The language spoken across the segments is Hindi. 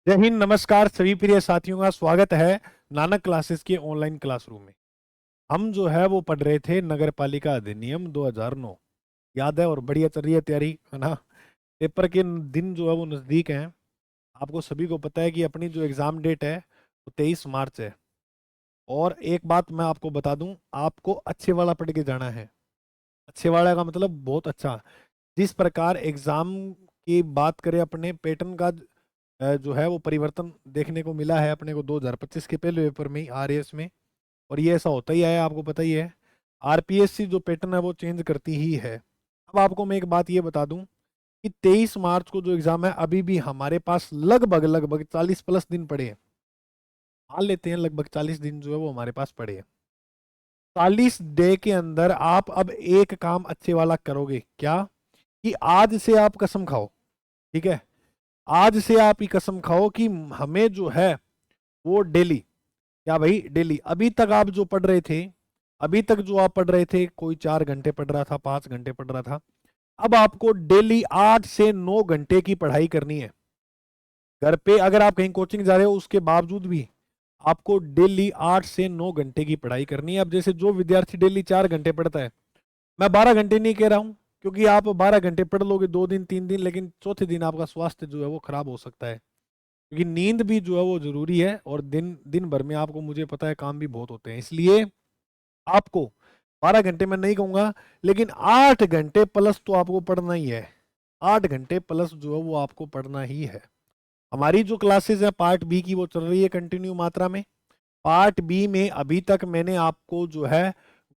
जय हिंद, नमस्कार सभी प्रिय साथियों का स्वागत है नानक क्लासेस के ऑनलाइन क्लासरूम में। हम जो है वो पढ़ रहे थे नगर पालिका अधिनियम 2009। याद है? और बढ़िया चल रही है तैयारी, है ना? पेपर के दिन जो है वो नज़दीक हैं। आपको सभी को पता है कि अपनी जो एग्ज़ाम डेट है वो 23 मार्च है। और एक बात मैं आपको बता दूं, आपको अच्छे वाला पढ़ के जाना है। अच्छे वाला का मतलब बहुत अच्छा। जिस प्रकार एग्ज़ाम की बात करें, अपने पैटर्न का जो है वो परिवर्तन देखने को मिला है अपने को 2025 के पहले पेपर में आरएएस में। और ये ऐसा होता ही आया, आपको पता ही है। आरपीएससी जो पैटर्न है वो चेंज करती ही है। अब आपको मैं एक बात ये बता दूं कि 23 मार्च को जो एग्जाम है, अभी भी हमारे पास लगभग लगभग 40+ दिन पड़े हैं। मान लेते हैं लगभग 40 दिन जो है वो हमारे पास पड़े हैं। 40 डे के अंदर आप अब एक काम अच्छे वाला करोगे क्या, कि आज से आप कसम खाओ। ठीक है? आज से आप ही कसम खाओ कि हमें जो है वो डेली, क्या भाई डेली, अभी तक आप जो पढ़ रहे थे, अभी तक जो आप पढ़ रहे थे, कोई 4 घंटे पढ़ रहा था, 5 घंटे पढ़ रहा था, अब आपको डेली 8 से 9 घंटे की पढ़ाई करनी है। घर पे अगर आप कहीं कोचिंग जा रहे हो उसके बावजूद भी आपको डेली 8 से 9 घंटे की पढ़ाई करनी है। अब जैसे जो विद्यार्थी डेली 4 घंटे पढ़ता है, मैं 12 घंटे नहीं कह रहा हूँ, क्योंकि आप 12 घंटे पढ़ लोगे 2 दिन 3 दिन, लेकिन चौथे दिन आपका स्वास्थ्य जो है वो खराब हो सकता है। क्योंकि नींद भी जो है वो जरूरी है, और दिन दिन भर में आपको, मुझे पता है, काम भी बहुत होते हैं। इसलिए आपको 12 घंटे मैं नहीं कहूंगा, लेकिन 8 घंटे प्लस तो आपको पढ़ना ही है। 8 घंटे प्लस जो है वो आपको पढ़ना ही है। हमारी जो क्लासेस है पार्ट बी की, वो चल रही है कंटिन्यू मात्रा में। पार्ट बी में अभी तक मैंने आपको जो है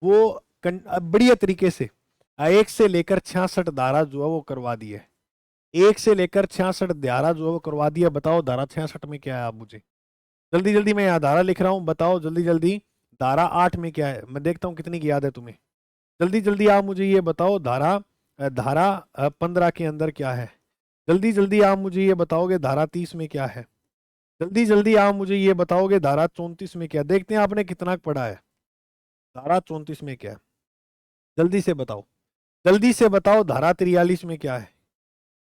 वो बढ़िया तरीके से 1 से लेकर 66 धारा जो है वो करवा दी है। 1 से लेकर 66 धारा जो है वो करवा दी है। बताओ धारा 66 में क्या है, आप मुझे जल्दी जल्दी, मैं यहाँ धारा लिख रहा हूँ, बताओ जल्दी जल्दी। धारा 8 में क्या है, मैं देखता हूँ कितनी की याद है तुम्हें। जल्दी जल्दी आप मुझे ये बताओ, धारा धारा 15 के अंदर क्या है। जल्दी जल्दी आप मुझे ये बताओगे धारा 30 में क्या है। जल्दी जल्दी आप मुझे ये बताओगे धारा 34 में क्या है। देखते हैं आपने कितना पढ़ा है। धारा 34 में क्या है, जल्दी से बताओ। जल्दी से बताओ धारा 43 में क्या है।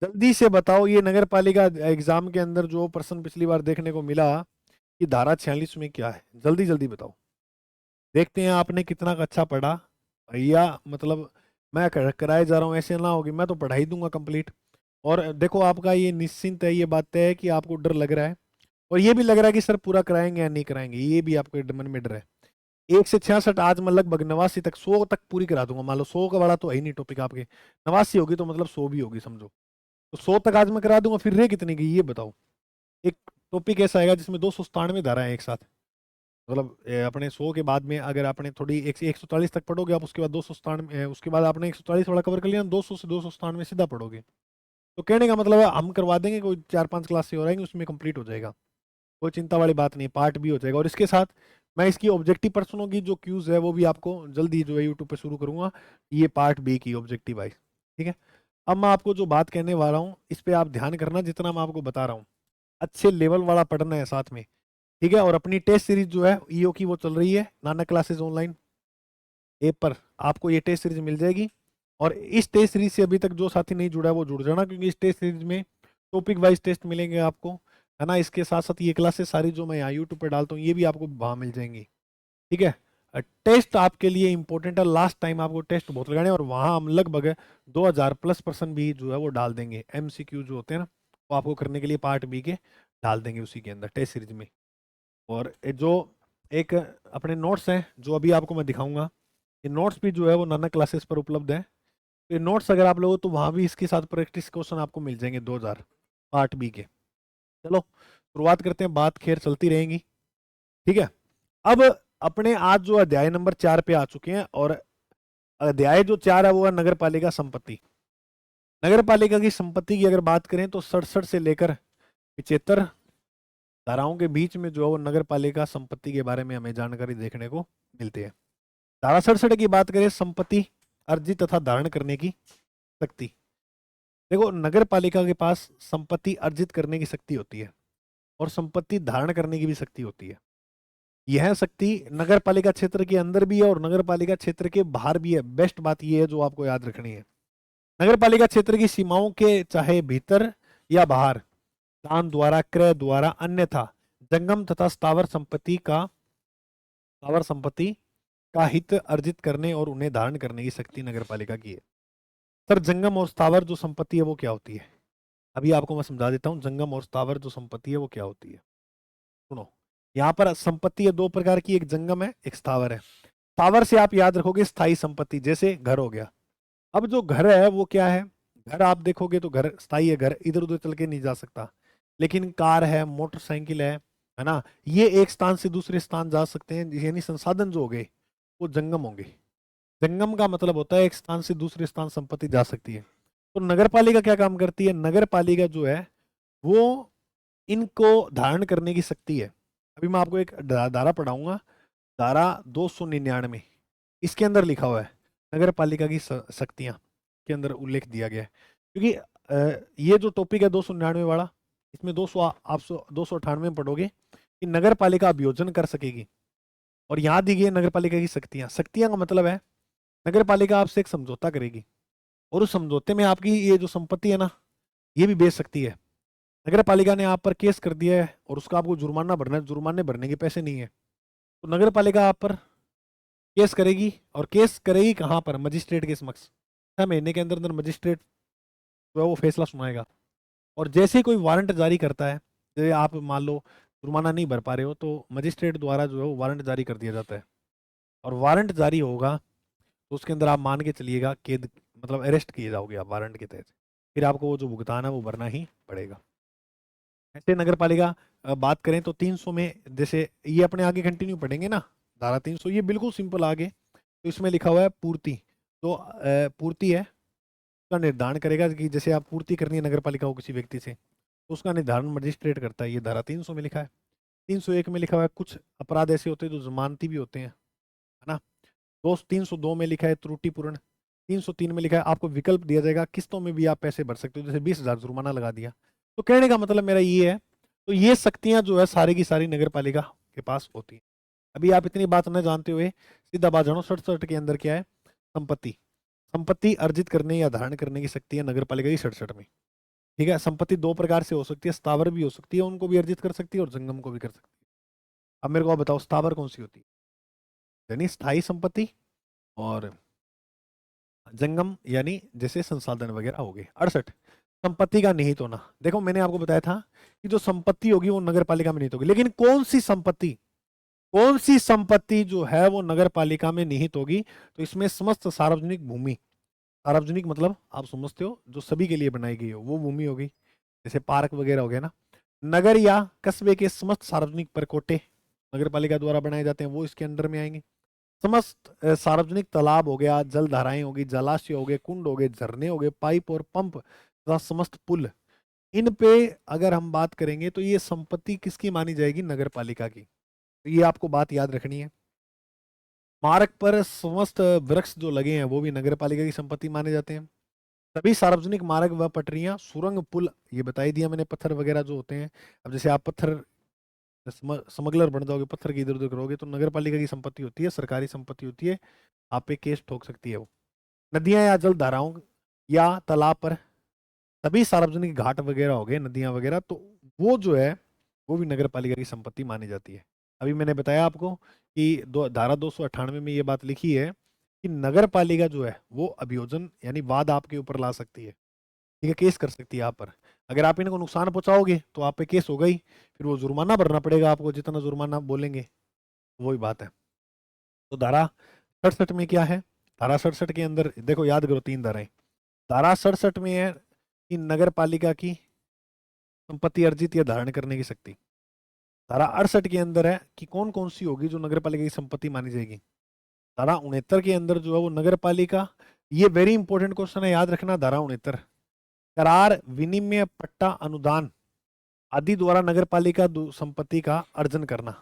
जल्दी से बताओ। ये नगर पालिका एग्जाम के अंदर जो प्रश्न पिछली बार देखने को मिला कि धारा 46 में क्या है, जल्दी जल्दी बताओ। देखते हैं आपने कितना अच्छा पढ़ा भैया। मतलब मैं कराए जा रहा हूँ, ऐसे ना होगी, मैं तो पढ़ा ही दूंगा कंप्लीट। और देखो, आपका ये निश्चिंत है, ये बात तय है कि आपको डर लग रहा है, और ये भी लग रहा है कि सर पूरा कराएंगे या नहीं कराएंगे, ये भी आपके मन में डर है। 1 से 66 आज मैं लगभग 89 तक, 100 तक पूरी करा दूंगा। मान लो 100 का बड़ा तो है ही नहीं टॉपिक आपके, 89 होगी तो मतलब 100 भी होगी समझो। तो 100 तक आज मैं करा दूंगा, फिर रे कितनी की ये बताओ। एक टॉपिक ऐसा आएगा जिसमें 297 धारा है एक साथ। मतलब अपने 100 के बाद में अगर आपने थोड़ी 140 तक पढ़ोगे, आप उसके बाद 297, उसके बाद आपने 140 वाला कवर कर लिया, 200 से 297 सीधा पढ़ोगे। तो कहने का मतलब है हम करवा देंगे, कोई 4-5 क्लास से हो रहेंगे, उसमें कंप्लीट हो जाएगा। कोई चिंता वाली बात नहीं, पार्ट भी हो जाएगा। और इसके साथ मैं इसकी ऑब्जेक्टिव प्रश्नों की जो क्यूज है वो भी आपको जल्दी जो है यूट्यूब पे शुरू करूंगा। ये पार्ट बी की ऑब्जेक्टिव वाइज। ठीक है? अब मैं आपको जो बात कहने वाला हूँ इस पे आप ध्यान करना, जितना मैं आपको बता रहा हूँ अच्छे लेवल वाला पढ़ना है साथ में। ठीक है? और अपनी टेस्ट सीरीज जो है ईओ की वो चल रही है, नानक क्लासेस ऑनलाइन ऐप पर आपको ये टेस्ट सीरीज मिल जाएगी। और इस टेस्ट सीरीज से अभी तक जो साथी नहीं जुड़ा है वो जुड़ जाना, क्योंकि इस टेस्ट सीरीज में टॉपिक वाइज टेस्ट मिलेंगे आपको, है ना? इसके साथ साथ ये क्लासेस सारी जो मैं यहाँ यूट्यूब पे डालता हूँ ये भी आपको वहाँ मिल जाएंगी। ठीक है? टेस्ट आपके लिए इंपॉर्टेंट है। लास्ट टाइम आपको टेस्ट बहुत लगाने हैं, और वहाँ हम लगभग 2000+ पर्सन भी जो है वो डाल देंगे। एमसीक्यू जो होते हैं ना, वो आपको करने के लिए पार्ट बी के डाल देंगे उसी के अंदर टेस्ट सीरीज में। और ये जो एक अपने नोट्स हैं जो अभी आपको मैं दिखाऊंगा, ये नोट्स भी जो है वो नाना क्लासेस पर उपलब्ध है। ये नोट्स अगर आप लोगों तो वहाँ भी इसके साथ प्रैक्टिस क्वेश्चन आपको मिल जाएंगे 2000 पार्ट बी के। चलो शुरुआत करते हैं, बात खैर चलती रहेंगी। ठीक है? अब अपने आज जो अध्याय नंबर 4 पे आ चुके हैं, और अध्याय जो 4 है वो है नगर पालिका संपत्ति। नगर पालिका की संपत्ति की अगर बात करें तो 67 से लेकर 75 धाराओं के बीच में जो है वो नगर पालिका संपत्ति के बारे में हमें जानकारी देखने को मिलती है। धारा 67 की बात करें, संपत्ति अर्जित तथा धारण करने की शक्ति। देखो, नगर पालिका के पास संपत्ति अर्जित करने की शक्ति होती है, और संपत्ति धारण करने की भी शक्ति होती है। यह शक्ति नगर पालिका क्षेत्र के अंदर भी है और नगर पालिका क्षेत्र के बाहर भी है। बेस्ट बात यह है जो आपको याद रखनी है, नगर पालिका क्षेत्र की सीमाओं के चाहे भीतर या बाहर, दान द्वारा, क्रय द्वारा, अन्यथा जंगम तथा स्थावर संपत्ति का हित अर्जित करने और उन्हें धारण करने की शक्ति नगरपालिका की है। सर जंगम और स्थावर जो संपत्ति है वो क्या होती है? अभी आपको मैं समझा देता हूँ, जंगम और स्थावर जो संपत्ति है वो क्या होती है। सुनो, यहाँ पर संपत्ति है दो प्रकार की, एक जंगम है, एक स्थावर है। स्थावर से आप याद रखोगे स्थायी संपत्ति, जैसे घर हो गया। अब जो घर है वो क्या है? घर आप देखोगे तो घर स्थायी है, घर इधर उधर चल के नहीं जा सकता। लेकिन कार है, मोटरसाइकिल है ना, ये एक स्थान से दूसरे स्थान जा सकते हैं, यानी संसाधन जो हो गए वो जंगम होंगे। जंगम का मतलब होता है एक स्थान से दूसरे स्थान संपत्ति जा सकती है। तो नगरपालिका क्या काम करती है? नगरपालिका जो है वो इनको धारण करने की शक्ति है। अभी मैं आपको एक धारा पढ़ाऊंगा, धारा 299, इसके अंदर लिखा हुआ है नगर पालिका की शक्तियां के अंदर उल्लेख दिया गया है। क्योंकि ये जो टॉपिक है 299 वाला, इसमें 200 आप 298 में पढ़ोगे कि नगर पालिका अभियोजन कर सकेगी। और यहाँ दी गई है नगर पालिका की शक्तियां। शक्तियां का मतलब है नगर पालिका आपसे एक समझौता करेगी और उस समझौते में आपकी ये जो संपत्ति है ना, ये भी बेच सकती है। नगर पालिका ने आप पर केस कर दिया है और उसका आपको जुर्माना भरना है, जुर्माने भरने के पैसे नहीं है, तो नगर पालिका आप पर केस करेगी। और केस करेगी कहाँ पर? मजिस्ट्रेट के समक्ष। 6 महीने के अंदर अंदर मजिस्ट्रेट जो है वो फैसला सुनाएगा। और जैसे ही कोई वारंट जारी करता है, जैसे आप मान लो जुर्माना नहीं भर पा रहे हो, तो मजिस्ट्रेट द्वारा जो है वो वारंट जारी कर दिया जाता है। और वारंट जारी होगा तो उसके अंदर आप मान के चलिएगा कैद, मतलब अरेस्ट किए जाओगे आप वारंट के तहत। फिर आपको वो जो भुगतान है वो भरना ही पड़ेगा। ऐसे नगर पालिका बात करें तो 300 में, जैसे ये अपने आगे कंटिन्यू पढ़ेंगे ना, धारा 300 ये बिल्कुल सिंपल आगे। तो इसमें लिखा हुआ है पूर्ति। तो पूर्ति है, उसका निर्धारण करेगा कि जैसे आप पूर्ति करनी है नगर पालिका को किसी व्यक्ति से, तो उसका निर्धारण मजिस्ट्रेट करता है। ये धारा 300 में लिखा है। 301 में लिखा हुआ है कुछ अपराध ऐसे होते हैं जो जमानती भी होते हैं, है ना। 302 में लिखा है त्रुटिपूर्ण। 303 में लिखा है आपको विकल्प दिया जाएगा, किस्तों में भी आप पैसे भर सकते हो, जैसे 20,000 जुर्माना लगा दिया। तो कहने का मतलब मेरा ये है, तो ये शक्तियां जो है सारी की सारी नगर पालिका के पास होती है। अभी आप इतनी बात न जानते हुए सीधा बात जानो, 67 के अंदर क्या है? संपत्ति। संपत्ति अर्जित करने या धारण करने की शक्ति है नगर पालिका की 67 में। ठीक है, संपत्ति दो प्रकार से हो सकती है, स्थावर भी हो सकती है, उनको भी अर्जित कर सकती है, और जंगम को भी कर सकती है। अब मेरे को आप बताओ स्थावर कौन सी होती है? यानी स्थायी संपत्ति, और जंगम यानी जैसे संसाधन वगैरह हो गए। 68, संपत्ति का निहित होना। देखो मैंने आपको बताया था कि जो संपत्ति होगी वो नगर पालिका में निहित होगी, लेकिन कौन सी संपत्ति, कौन सी संपत्ति जो है वो नगर पालिका में निहित होगी? तो इसमें समस्त सार्वजनिक भूमि, सार्वजनिक मतलब आप समझते हो जो सभी के लिए बनाई गई हो वो भूमि होगी, जैसे पार्क वगैरह हो गया ना। नगर या कस्बे के समस्त सार्वजनिक परकोटे नगर पालिका द्वारा बनाए जाते हैं, वो इसके अंडर में आएंगे। समस्त सार्वजनिक तालाब हो गया, जल धाराएं होगी, जलाशय हो गए, कुंड हो गए, झरने हो गए, पाइप और पंप तथा समस्त पुल, इन पे अगर हम बात करेंगे तो ये संपत्ति किसकी मानी जाएगी? नगर पालिका की। तो ये आपको बात याद रखनी है। मार्ग पर समस्त वृक्ष जो लगे हैं वो भी नगर पालिका की संपत्ति माने जाते हैं। सभी सार्वजनिक मार्ग व पटरियां, सुरंग, पुल, ये बता ही दिया मैंने, पत्थर वगैरह जो होते हैं। अब जैसे आप पत्थर स्मगलर बन जाओगे, पत्थर की इधर उधर करोगे, तो नगर पालिका की संपत्ति होती है, सरकारी संपत्ति होती है, आप पे केस ठोक सकती है वो। नदियां या जल धाराओं या तालाब पर, सभी सार्वजनिक घाट वगैरह हो गए, नदियां वगैरह, तो वो जो है वो भी नगर पालिका की संपत्ति मानी जाती है। अभी मैंने बताया आपको कि धारा 298 में ये बात लिखी है कि नगर पालिका जो है वो अभियोजन यानी वाद आपके ऊपर ला सकती है। ठीक है, केस कर सकती है आप पर। अगर आप इनको नुकसान पहुंचाओगे तो आप पे केस हो गई, फिर वो जुर्माना भरना पड़ेगा आपको, जितना जुर्माना बोलेंगे वही बात है। तो धारा 67 में क्या है? धारा 67 के अंदर देखो, याद करो 3 धाराएं। धारा 67 में है कि नगर पालिका की संपत्ति अर्जित या धारण करने की शक्ति। धारा 68 के अंदर है कि कौन कौन सी होगी जो नगर पालिका की संपत्ति मानी जाएगी। धारा 69 के अंदर जो है वो नगर पालिका, ये वेरी इंपॉर्टेंट क्वेश्चन है, याद रखना। धारा 69, करार, विनिमय, पट्टा, अनुदान आदि द्वारा नगर पालिका संपत्ति का अर्जन करना।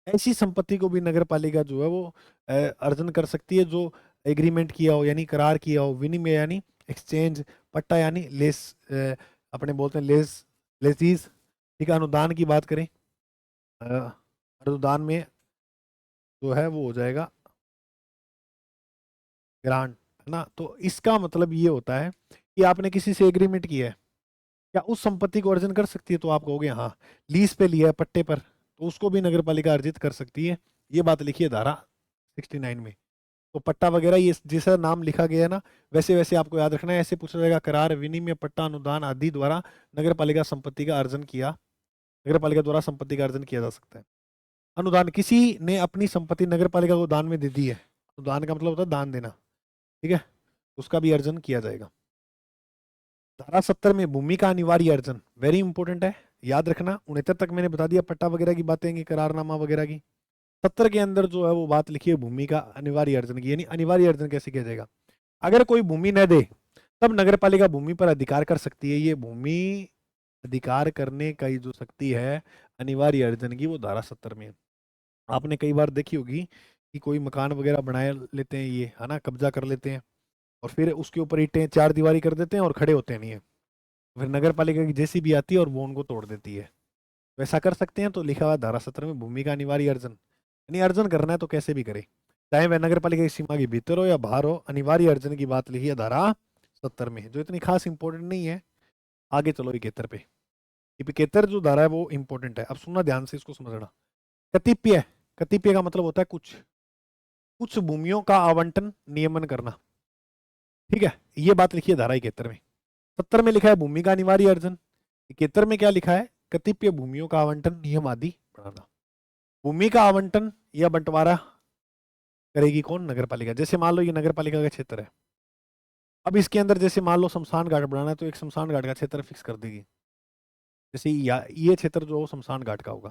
ऐसी संपत्ति को भी नगर पालिका जो है वो अर्जन कर सकती है जो एग्रीमेंट किया हो यानी करार किया हो, विनिमय यानी एक्सचेंज, पट्टा यानी लेस, अपने बोलते हैं लेस, लेसीज। ठीक है, अनुदान की बात करें, अनुदान में जो है वो हो जाएगा ग्रांट, है ना। तो इसका मतलब ये होता है कि आपने किसी से एग्रीमेंट किया है, क्या उस संपत्ति को अर्जन कर सकती है? तो आप कहोगे हाँ। लीज पे लिया है पट्टे पर, तो उसको भी नगर पालिका अर्जित कर सकती है। ये बात लिखी है धारा 69 में। तो पट्टा वगैरह ये जैसा नाम लिखा गया है ना, वैसे वैसे आपको याद रखना है। ऐसे पूछा जाएगा, करार, विनिमय, पट्टा, अनुदान आदि द्वारा नगर पालिका संपत्ति का अर्जन किया, नगर पालिका द्वारा संपत्ति का अर्जन किया जा सकता है। अनुदान, किसी ने अपनी संपत्ति नगर पालिका को दान में दे दी है, अनुदान का मतलब होता है दान देना, ठीक है, उसका भी अर्जन किया जाएगा। धारा 70 में भूमि का अनिवार्य अर्जन, वेरी इंपॉर्टेंट है, याद रखना। 69 तक मैंने बता दिया पट्टा वगैरह की बातें की, करारनामा वगैरह की। 70 के अंदर जो है वो बात लिखी है भूमि का अनिवार्य अर्जन की, यानी अनिवार्य अर्जन कैसे किया जाएगा? अगर कोई भूमि न दे तब नगर पालिका भूमि पर अधिकार कर सकती है। ये भूमि अधिकार करने का जो शक्ति है अनिवार्य अर्जन की, वो धारा 70 में है। आपने कई बार देखी होगी कि कोई मकान वगैरह बनाए लेते हैं, ये है ना, कब्जा कर लेते हैं और फिर उसके ऊपर ईंटें चार दीवारी कर देते हैं और खड़े होते नहीं है। फिर नगर पालिका की जेसीबी भी आती है और वो उनको तोड़ देती है। वैसा कर सकते हैं, तो लिखा हुआ है धारा 70 में भूमि का अनिवार्य अर्जन। यानी अर्जन करना है तो कैसे भी करे, चाहे वह नगर पालिका की सीमा के भीतर हो या बाहर हो, अनिवार्य अर्जन की बात लिखी है धारा 70 में, जो इतनी खास इंपॉर्टेंट नहीं है। आगे चलो 71 पे। 71 जो धारा है वो इंपॉर्टेंट है, अब सुनना ध्यान से, इसको समझना। कतिप्य, कतिप्य का मतलब होता है कुछ, कुछ भूमियों का आवंटन नियमन करना, ठीक है, ये बात लिखी है धारा 71 में। 70 में लिखा है भूमि का अनिवार्य अर्जन, 71 में क्या लिखा है? कतिपय भूमियों का आवंटन नियम आदि बनाना। भूमि का आवंटन या बंटवारा करेगी कौन? नगर पालिका। जैसे मान लो ये नगर पालिका का क्षेत्र है, अब इसके अंदर जैसे मान लो शमशान घाट बनाना है, तो एक शमशान घाट का क्षेत्र फिक्स कर देगी। जैसे ये क्षेत्र जो शमशान घाट का होगा,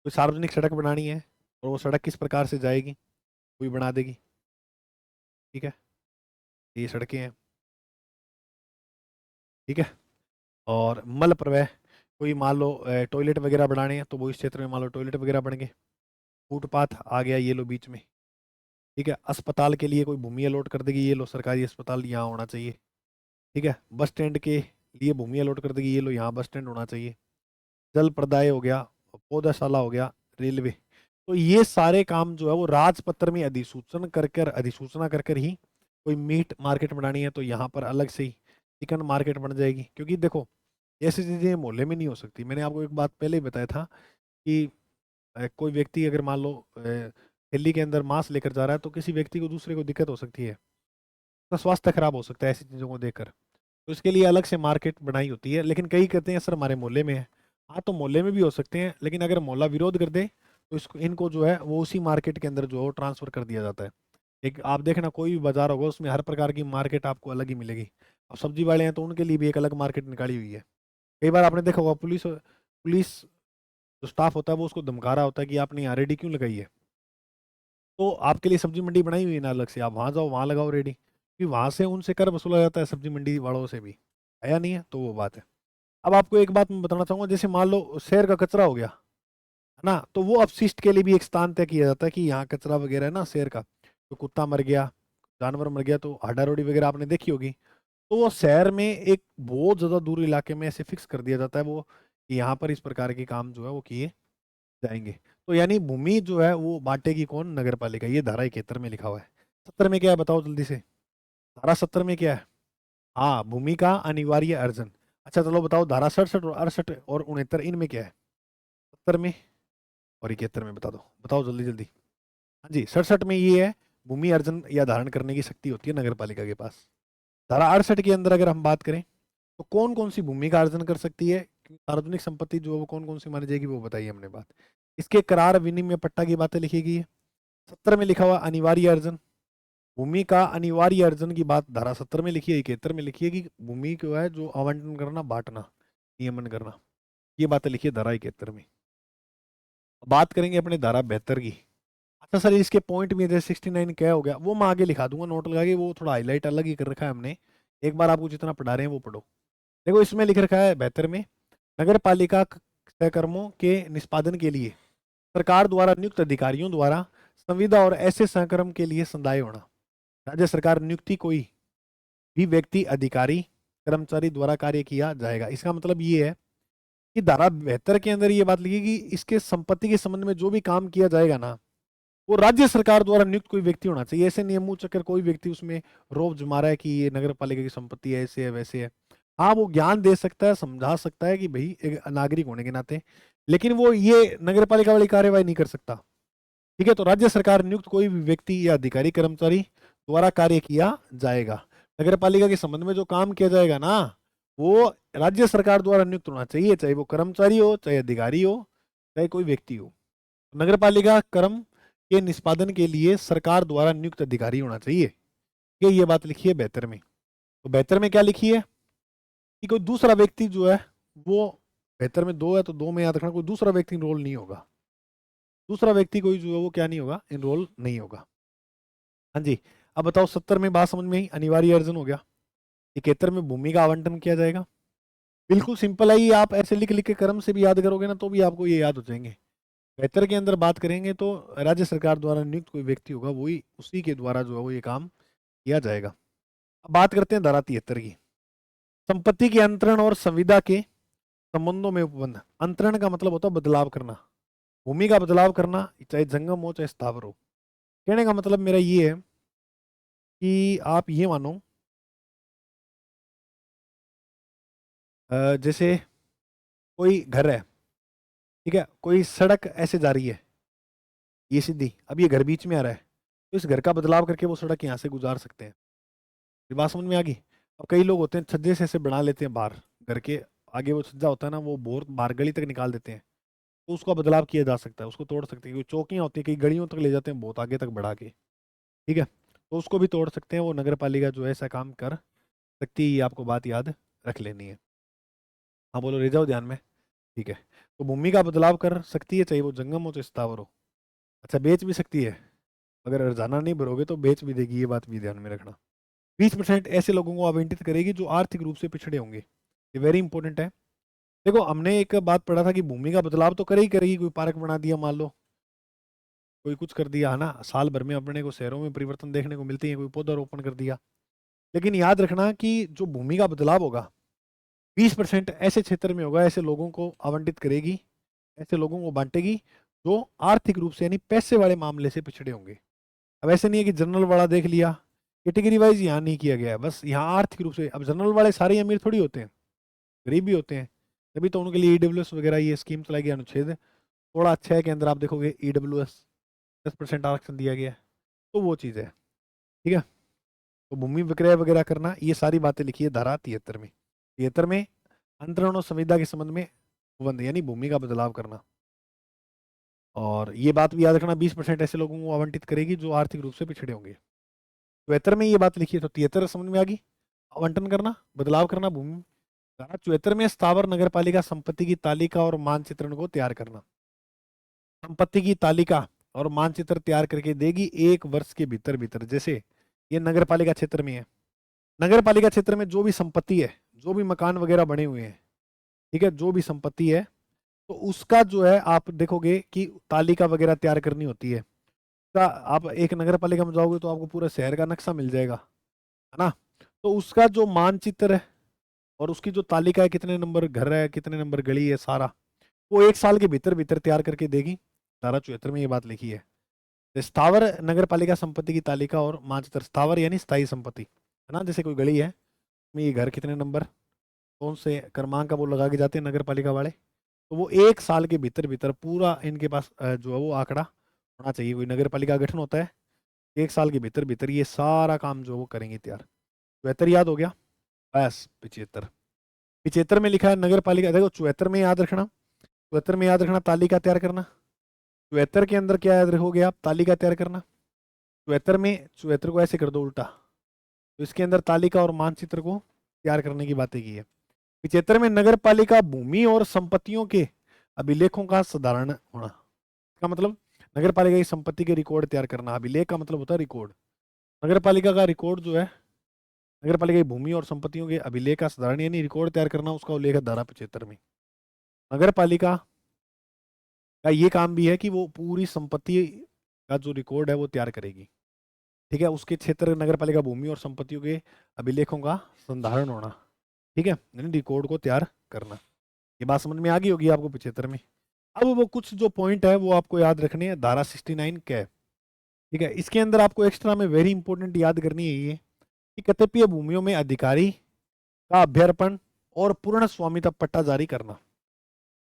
कोई सार्वजनिक सड़क बनानी है और वो सड़क किस प्रकार से जाएगी, कोई बना देगी, ठीक है, ये सड़कें हैं, ठीक है। और मल प्रवाह, कोई मान लो टॉयलेट वगैरह बनाने हैं, तो वो इस क्षेत्र में मान लो टॉयलेट वगैरह बन गए। फुटपाथ आ गया ये लो बीच में, ठीक है। अस्पताल के लिए कोई भूमि अलॉट कर देगी, ये लो सरकारी अस्पताल यहाँ होना चाहिए, ठीक है। बस स्टैंड के लिए भूमि अलॉट कर देगी, ये लो यहाँ बस स्टैंड होना चाहिए। जल प्रदाय हो गया, पौधाशाला हो गया, रेलवे। तो ये सारे काम जो है वो राजपत्र में अधिसूचन कर कर, अधिसूचना कर कर ही, कोई मीट मार्केट बनानी है तो यहाँ पर अलग से ही चिकन मार्केट बन जाएगी। क्योंकि देखो ऐसी चीजें मोहल्ले में नहीं हो सकती। मैंने आपको एक बात पहले ही बताया था कि कोई व्यक्ति अगर मान लो दिल्ली के अंदर मांस लेकर जा रहा है, तो किसी व्यक्ति को दूसरे को दिक्कत हो सकती है, तो स्वास्थ्य खराब हो सकता है ऐसी चीज़ों को देखकर। तो इसके लिए अलग से मार्केट बनाई होती है। लेकिन कई कहते हैं सर हमारे मोहल्ले में है, हाँ तो मोहल्ले में भी हो सकते हैं, लेकिन अगर मोहल्ला विरोध कर दे तो इसको, इनको जो है वो उसी मार्केट के अंदर जो है ट्रांसफर कर दिया जाता है। एक आप देखना कोई भी बाजार होगा उसमें हर प्रकार की मार्केट आपको अलग ही मिलेगी। अब सब्जी वाले हैं तो उनके लिए भी एक अलग मार्केट निकाली हुई है। कई बार आपने देखा होगा पुलिस पुलिस जो स्टाफ होता है वो उसको धमका रहा होता है कि आपने यहाँ रेडी क्यों लगाई है। तो आपके लिए सब्जी मंडी बनाई हुई है ना अलग से, आप वहाँ जाओ वहाँ लगाओ रेडी, क्योंकि वहाँ से उनसे कर वसूला जाता है सब्जी मंडी वालों से भी, आया नहीं है, तो वो बात है। अब आपको एक बात मैं बताना चाहूंगा, जैसे मान लो शहर का कचरा हो गया है ना, तो वो अपशिष्ट के लिए भी एक स्थान तय किया जाता है कि यहाँ कचरा वगैरह है ना शहर का, तो कुत्ता मर गया, जानवर मर गया, तो हड्डा रोडी वगैरह आपने देखी होगी, तो वो शहर में एक बहुत ज्यादा दूर इलाके में ऐसे फिक्स कर दिया जाता है वो, कि यहाँ पर इस प्रकार के काम जो है वो किए जाएंगे। तो यानी भूमि जो है वो बांटेगी कौन? नगर पालिका। ये धारा 71 में लिखा हुआ है। 70 में क्या है बताओ जल्दी से, धारा 70 में क्या है? हाँ, भूमि का अनिवार्य अर्जन। अच्छा चलो बताओ धारा 67 और 68 और 69 इनमें क्या है? 70 में और 71 में बता दो, बताओ जल्दी जल्दी। हाँ जी, 67 में ये है भूमि अर्जन या धारण करने की शक्ति होती है नगर पालिका के पास। धारा 68 के अंदर अगर हम बात करें तो कौन कौन सी भूमि का अर्जन कर सकती है, सार्वजनिक संपत्ति जो है वो कौन कौन सी मानी जाएगी वो बताइए हमने बात। इसके करार विनिमय पट्टा की बातें लिखी गई है। 70 में लिखा हुआ अनिवार्य अर्जन, भूमि का अनिवार्य अर्जन की बात धारा 70 में लिखी है। 71 में लिखी है कि भूमि को है जो आवंटन करना, बांटना, नियमन करना, ये बातें लिखी है धारा 71 में। बात करेंगे अपने धारा 72 की। अच्छा सर इसके पॉइंट में जैसे 69 क्या हो गया वो मैं आगे लिखा दूंगा नोट लगा के, वो थोड़ा हाईलाइट अलग ही कर रखा है हमने। एक बार आपको जितना पढ़ा रहे हैं वो पढ़ो। देखो इसमें लिख रखा है 72 में, नगर पालिका सहकर्मों के निष्पादन के लिए सरकार द्वारा नियुक्त अधिकारियों द्वारा संविदा और ऐसे सहकर्म के लिए संदाय होना। राज्य सरकार नियुक्ति कोई भी व्यक्ति, अधिकारी, कर्मचारी द्वारा कार्य किया जाएगा। इसका मतलब ये है कि धारा 72 के अंदर ये बात लिखी कि इसके संपत्ति के संबंध में जो भी काम किया जाएगा ना, वो राज्य सरकार द्वारा नियुक्त कोई व्यक्ति होना चाहिए। ऐसे नियमों चक्कर कोई व्यक्ति उसमें रोब जमा रहा है कि ये नगर पालिका की संपत्ति है, ऐसे है वैसे है, हाँ वो ज्ञान दे सकता है, समझा सकता है कि भाई एक नागरिक होने के नाते, लेकिन वो ये नगर पालिका वाली कार्यवाही नहीं कर सकता। ठीक है, तो राज्य सरकार नियुक्त कोई भी व्यक्ति या अधिकारी कर्मचारी द्वारा कार्य किया जाएगा। नगर पालिका के संबंध में जो काम किया जाएगा ना, वो राज्य सरकार द्वारा नियुक्त होना चाहिए, चाहे वो कर्मचारी हो, चाहे अधिकारी हो, चाहे कोई व्यक्ति हो। नगर पालिका कर्म के निष्पादन के लिए सरकार द्वारा नियुक्त अधिकारी होना चाहिए। ये बात लिखी है 72 में। तो 72 में क्या लिखी है कि कोई दूसरा व्यक्ति जो है वो, 72 में 2 है तो 2 में याद रखना, कोई दूसरा व्यक्ति इनरोल नहीं होगा। दूसरा व्यक्ति कोई जो है वो क्या नहीं होगा, इनरोल नहीं होगा। हाँ जी। अब बताओ 70 में बात समझ में आई, अनिवार्य अर्जन हो गया। 71 में भूमि का आवंटन किया जाएगा। बिल्कुल सिंपल है, ये आप ऐसे लिख लिख के क्रम से भी याद करोगे ना तो भी आपको ये याद हो जाएंगे। 72 के अंदर बात करेंगे तो राज्य सरकार द्वारा नियुक्त कोई व्यक्ति होगा, वही उसी के द्वारा जो है वो ये काम किया जाएगा। अब बात करते हैं धारा 73 की, संपत्ति के अंतरण और संविदा के संबंधों में उपबंध। अंतरण का मतलब होता है बदलाव करना, भूमि का बदलाव करना, चाहे जंगम हो चाहे स्थावर हो। कहने का मतलब मेरा ये है कि आप ये मानो, जैसे कोई घर है, ठीक है, कोई सड़क ऐसे जा रही है, ये सीधी, अब ये घर बीच में आ रहा है, तो इस घर का बदलाव करके वो सड़क यहाँ से गुजार सकते हैं। ये बात समझ में आ गई। अब कई लोग होते हैं छज्जे से ऐसे बना लेते हैं बाहर, घर के आगे वो छज्जा होता है ना, वो बोर बाहर गली तक निकाल देते हैं, तो उसका बदलाव किया जा सकता है, उसको तोड़ सकते हैं। क्योंकि चौकियाँ होती है, कई गलियों तक ले जाते हैं बहुत आगे तक बढ़ा के, ठीक है, तो उसको भी तोड़ सकते हैं। वो नगर पालिका जो है ऐसा काम कर सकती है, ये आपको बात याद रख लेनी है। हाँ बोलो, ले जाओ ध्यान में। ठीक है, तो भूमि का बदलाव कर सकती है, चाहे वो जंगम हो चाहे स्थावर हो। अच्छा, बेच भी सकती है, अगर अर्जाना नहीं भरोगे तो बेच भी देगी, ये बात भी ध्यान में रखना। 20% ऐसे लोगों को आवंटित करेगी जो आर्थिक रूप से पिछड़े होंगे, ये वेरी इंपॉर्टेंट है। देखो हमने एक बात पढ़ा था कि भूमि का बदलाव तो करेगी, कोई पार्क बना दिया मान लो, कोई कुछ कर दिया है ना, साल भर में अपने को शहरों में परिवर्तन देखने को मिलती है, कोई पौधारोपण कर दिया। लेकिन याद रखना कि जो भूमि का बदलाव होगा 20% ऐसे क्षेत्र में होगा, ऐसे लोगों को आवंटित करेगी, ऐसे लोगों को बांटेगी जो आर्थिक रूप से यानी पैसे वाले मामले से पिछड़े होंगे। अब ऐसे नहीं है कि जनरल वाला देख लिया, कैटेगरी वाइज यहाँ नहीं किया गया है, बस यहाँ आर्थिक रूप से। अब जनरल वाले सारे अमीर थोड़ी होते हैं, गरीब भी होते हैं, तभी तो उनके लिए ईडब्ल्यूएस वगैरह ये स्कीम चलाई गई। अनुच्छेद थोड़ा अच्छा है, के अंदर आप देखोगे ईडब्ल्यूएस 10% आरक्षण दिया गया है, तो वो चीज़ है। ठीक है, तो भूमि विक्रय वगैरह करना, ये सारी बातें लिखी है धारा 73 में। 73 में अंतरण और संविदा के संबंध में उपबंध यानी भूमि का बदलाव करना। और ये बात भी याद रखना, 20% ऐसे लोगों को आवंटित करेगी जो आर्थिक रूप से पिछड़े होंगे। 74 में ये बात लिखी है, तो 73 समझ में आ गई, आवंटन करना, बदलाव करना भूमि। धारा 74 में स्थावर नगर पालिका संपत्ति की तालिका और मानचित्रण को तैयार करना। संपत्ति की तालिका और मानचित्र तैयार करके देगी 1 वर्ष के भीतर भीतर। जैसे ये नगर पालिका क्षेत्र में है, नगर पालिका क्षेत्र में जो भी संपत्ति है, जो भी मकान वगैरह बने हुए हैं, ठीक है, जो भी संपत्ति है, तो उसका जो है आप देखोगे कि तालिका वगैरह तैयार करनी होती है। का आप एक नगर पालिका में जाओगे तो आपको पूरा शहर का नक्शा मिल जाएगा, है ना, तो उसका जो मानचित्र है और उसकी जो तालिका है, कितने नंबर घर है, कितने नंबर गली है, सारा वो 1 साल के भीतर भीतर तैयार करके देगी। धारा 74 में ये बात लिखी है। स्थावर नगर पालिका संपत्ति की तालिका और मानचित्र, स्थावर यानी स्थायी संपत्ति, है ना, जैसे कोई गली है में ये घर कितने नंबर, कौन से क्रमांक का वो लगा के जाते हैं नगर पालिका वाले, तो वो 1 साल के भीतर भीतर पूरा इनके पास जो है वो आंकड़ा होना चाहिए। कोई नगर पालिका का गठन होता है, 1 साल के भीतर भीतर ये सारा काम जो है वो करेंगे तैयार। 74 याद हो गया, बस 75। 75 में लिखा है नगर पालिका, देखो 74 में याद रखना, 74 में याद रखना तालिका तैयार करना। 74 के अंदर क्या याद रखोगे आप, तालिका तैयार करना। 74 में 74 को ऐसे कर दो उल्टा, तो इसके अंदर तालिका और मानचित्र को तैयार करने की बातें की है। 75 में नगर पालिका भूमि और संपत्तियों के अभिलेखों का साधारण होना, इसका मतलब नगर पालिका की संपत्ति के रिकॉर्ड तैयार करना। अभिलेख का मतलब होता है रिकॉर्ड, नगर पालिका का रिकॉर्ड जो है, नगर पालिका की भूमि और संपत्तियों के अभिलेख का साधारण यानी रिकॉर्ड तैयार करना, उसका उल्लेख है धारा 75 में। नगर पालिका का ये काम भी है कि वो पूरी संपत्ति का जो रिकॉर्ड है वो तैयार करेगी। ठीक है, उसके क्षेत्र नगर पालिका भूमि और संपत्तियों के अभिलेखों का संधारण होना, ठीक है, यानी रिकॉर्ड को तैयार करना। ये बात समझ में आ गई होगी आपको 75 में। अब वो कुछ जो पॉइंट है वो आपको याद रखने हैं, धारा 69 क्या है, ठीक है, इसके अंदर आपको एक्स्ट्रा में वेरी इंपॉर्टेंट याद करनी है ये कि कर्तव्य भूमियों में अधिकारी का अभ्यर्पण और पूर्ण स्वामित्व पट्टा जारी करना।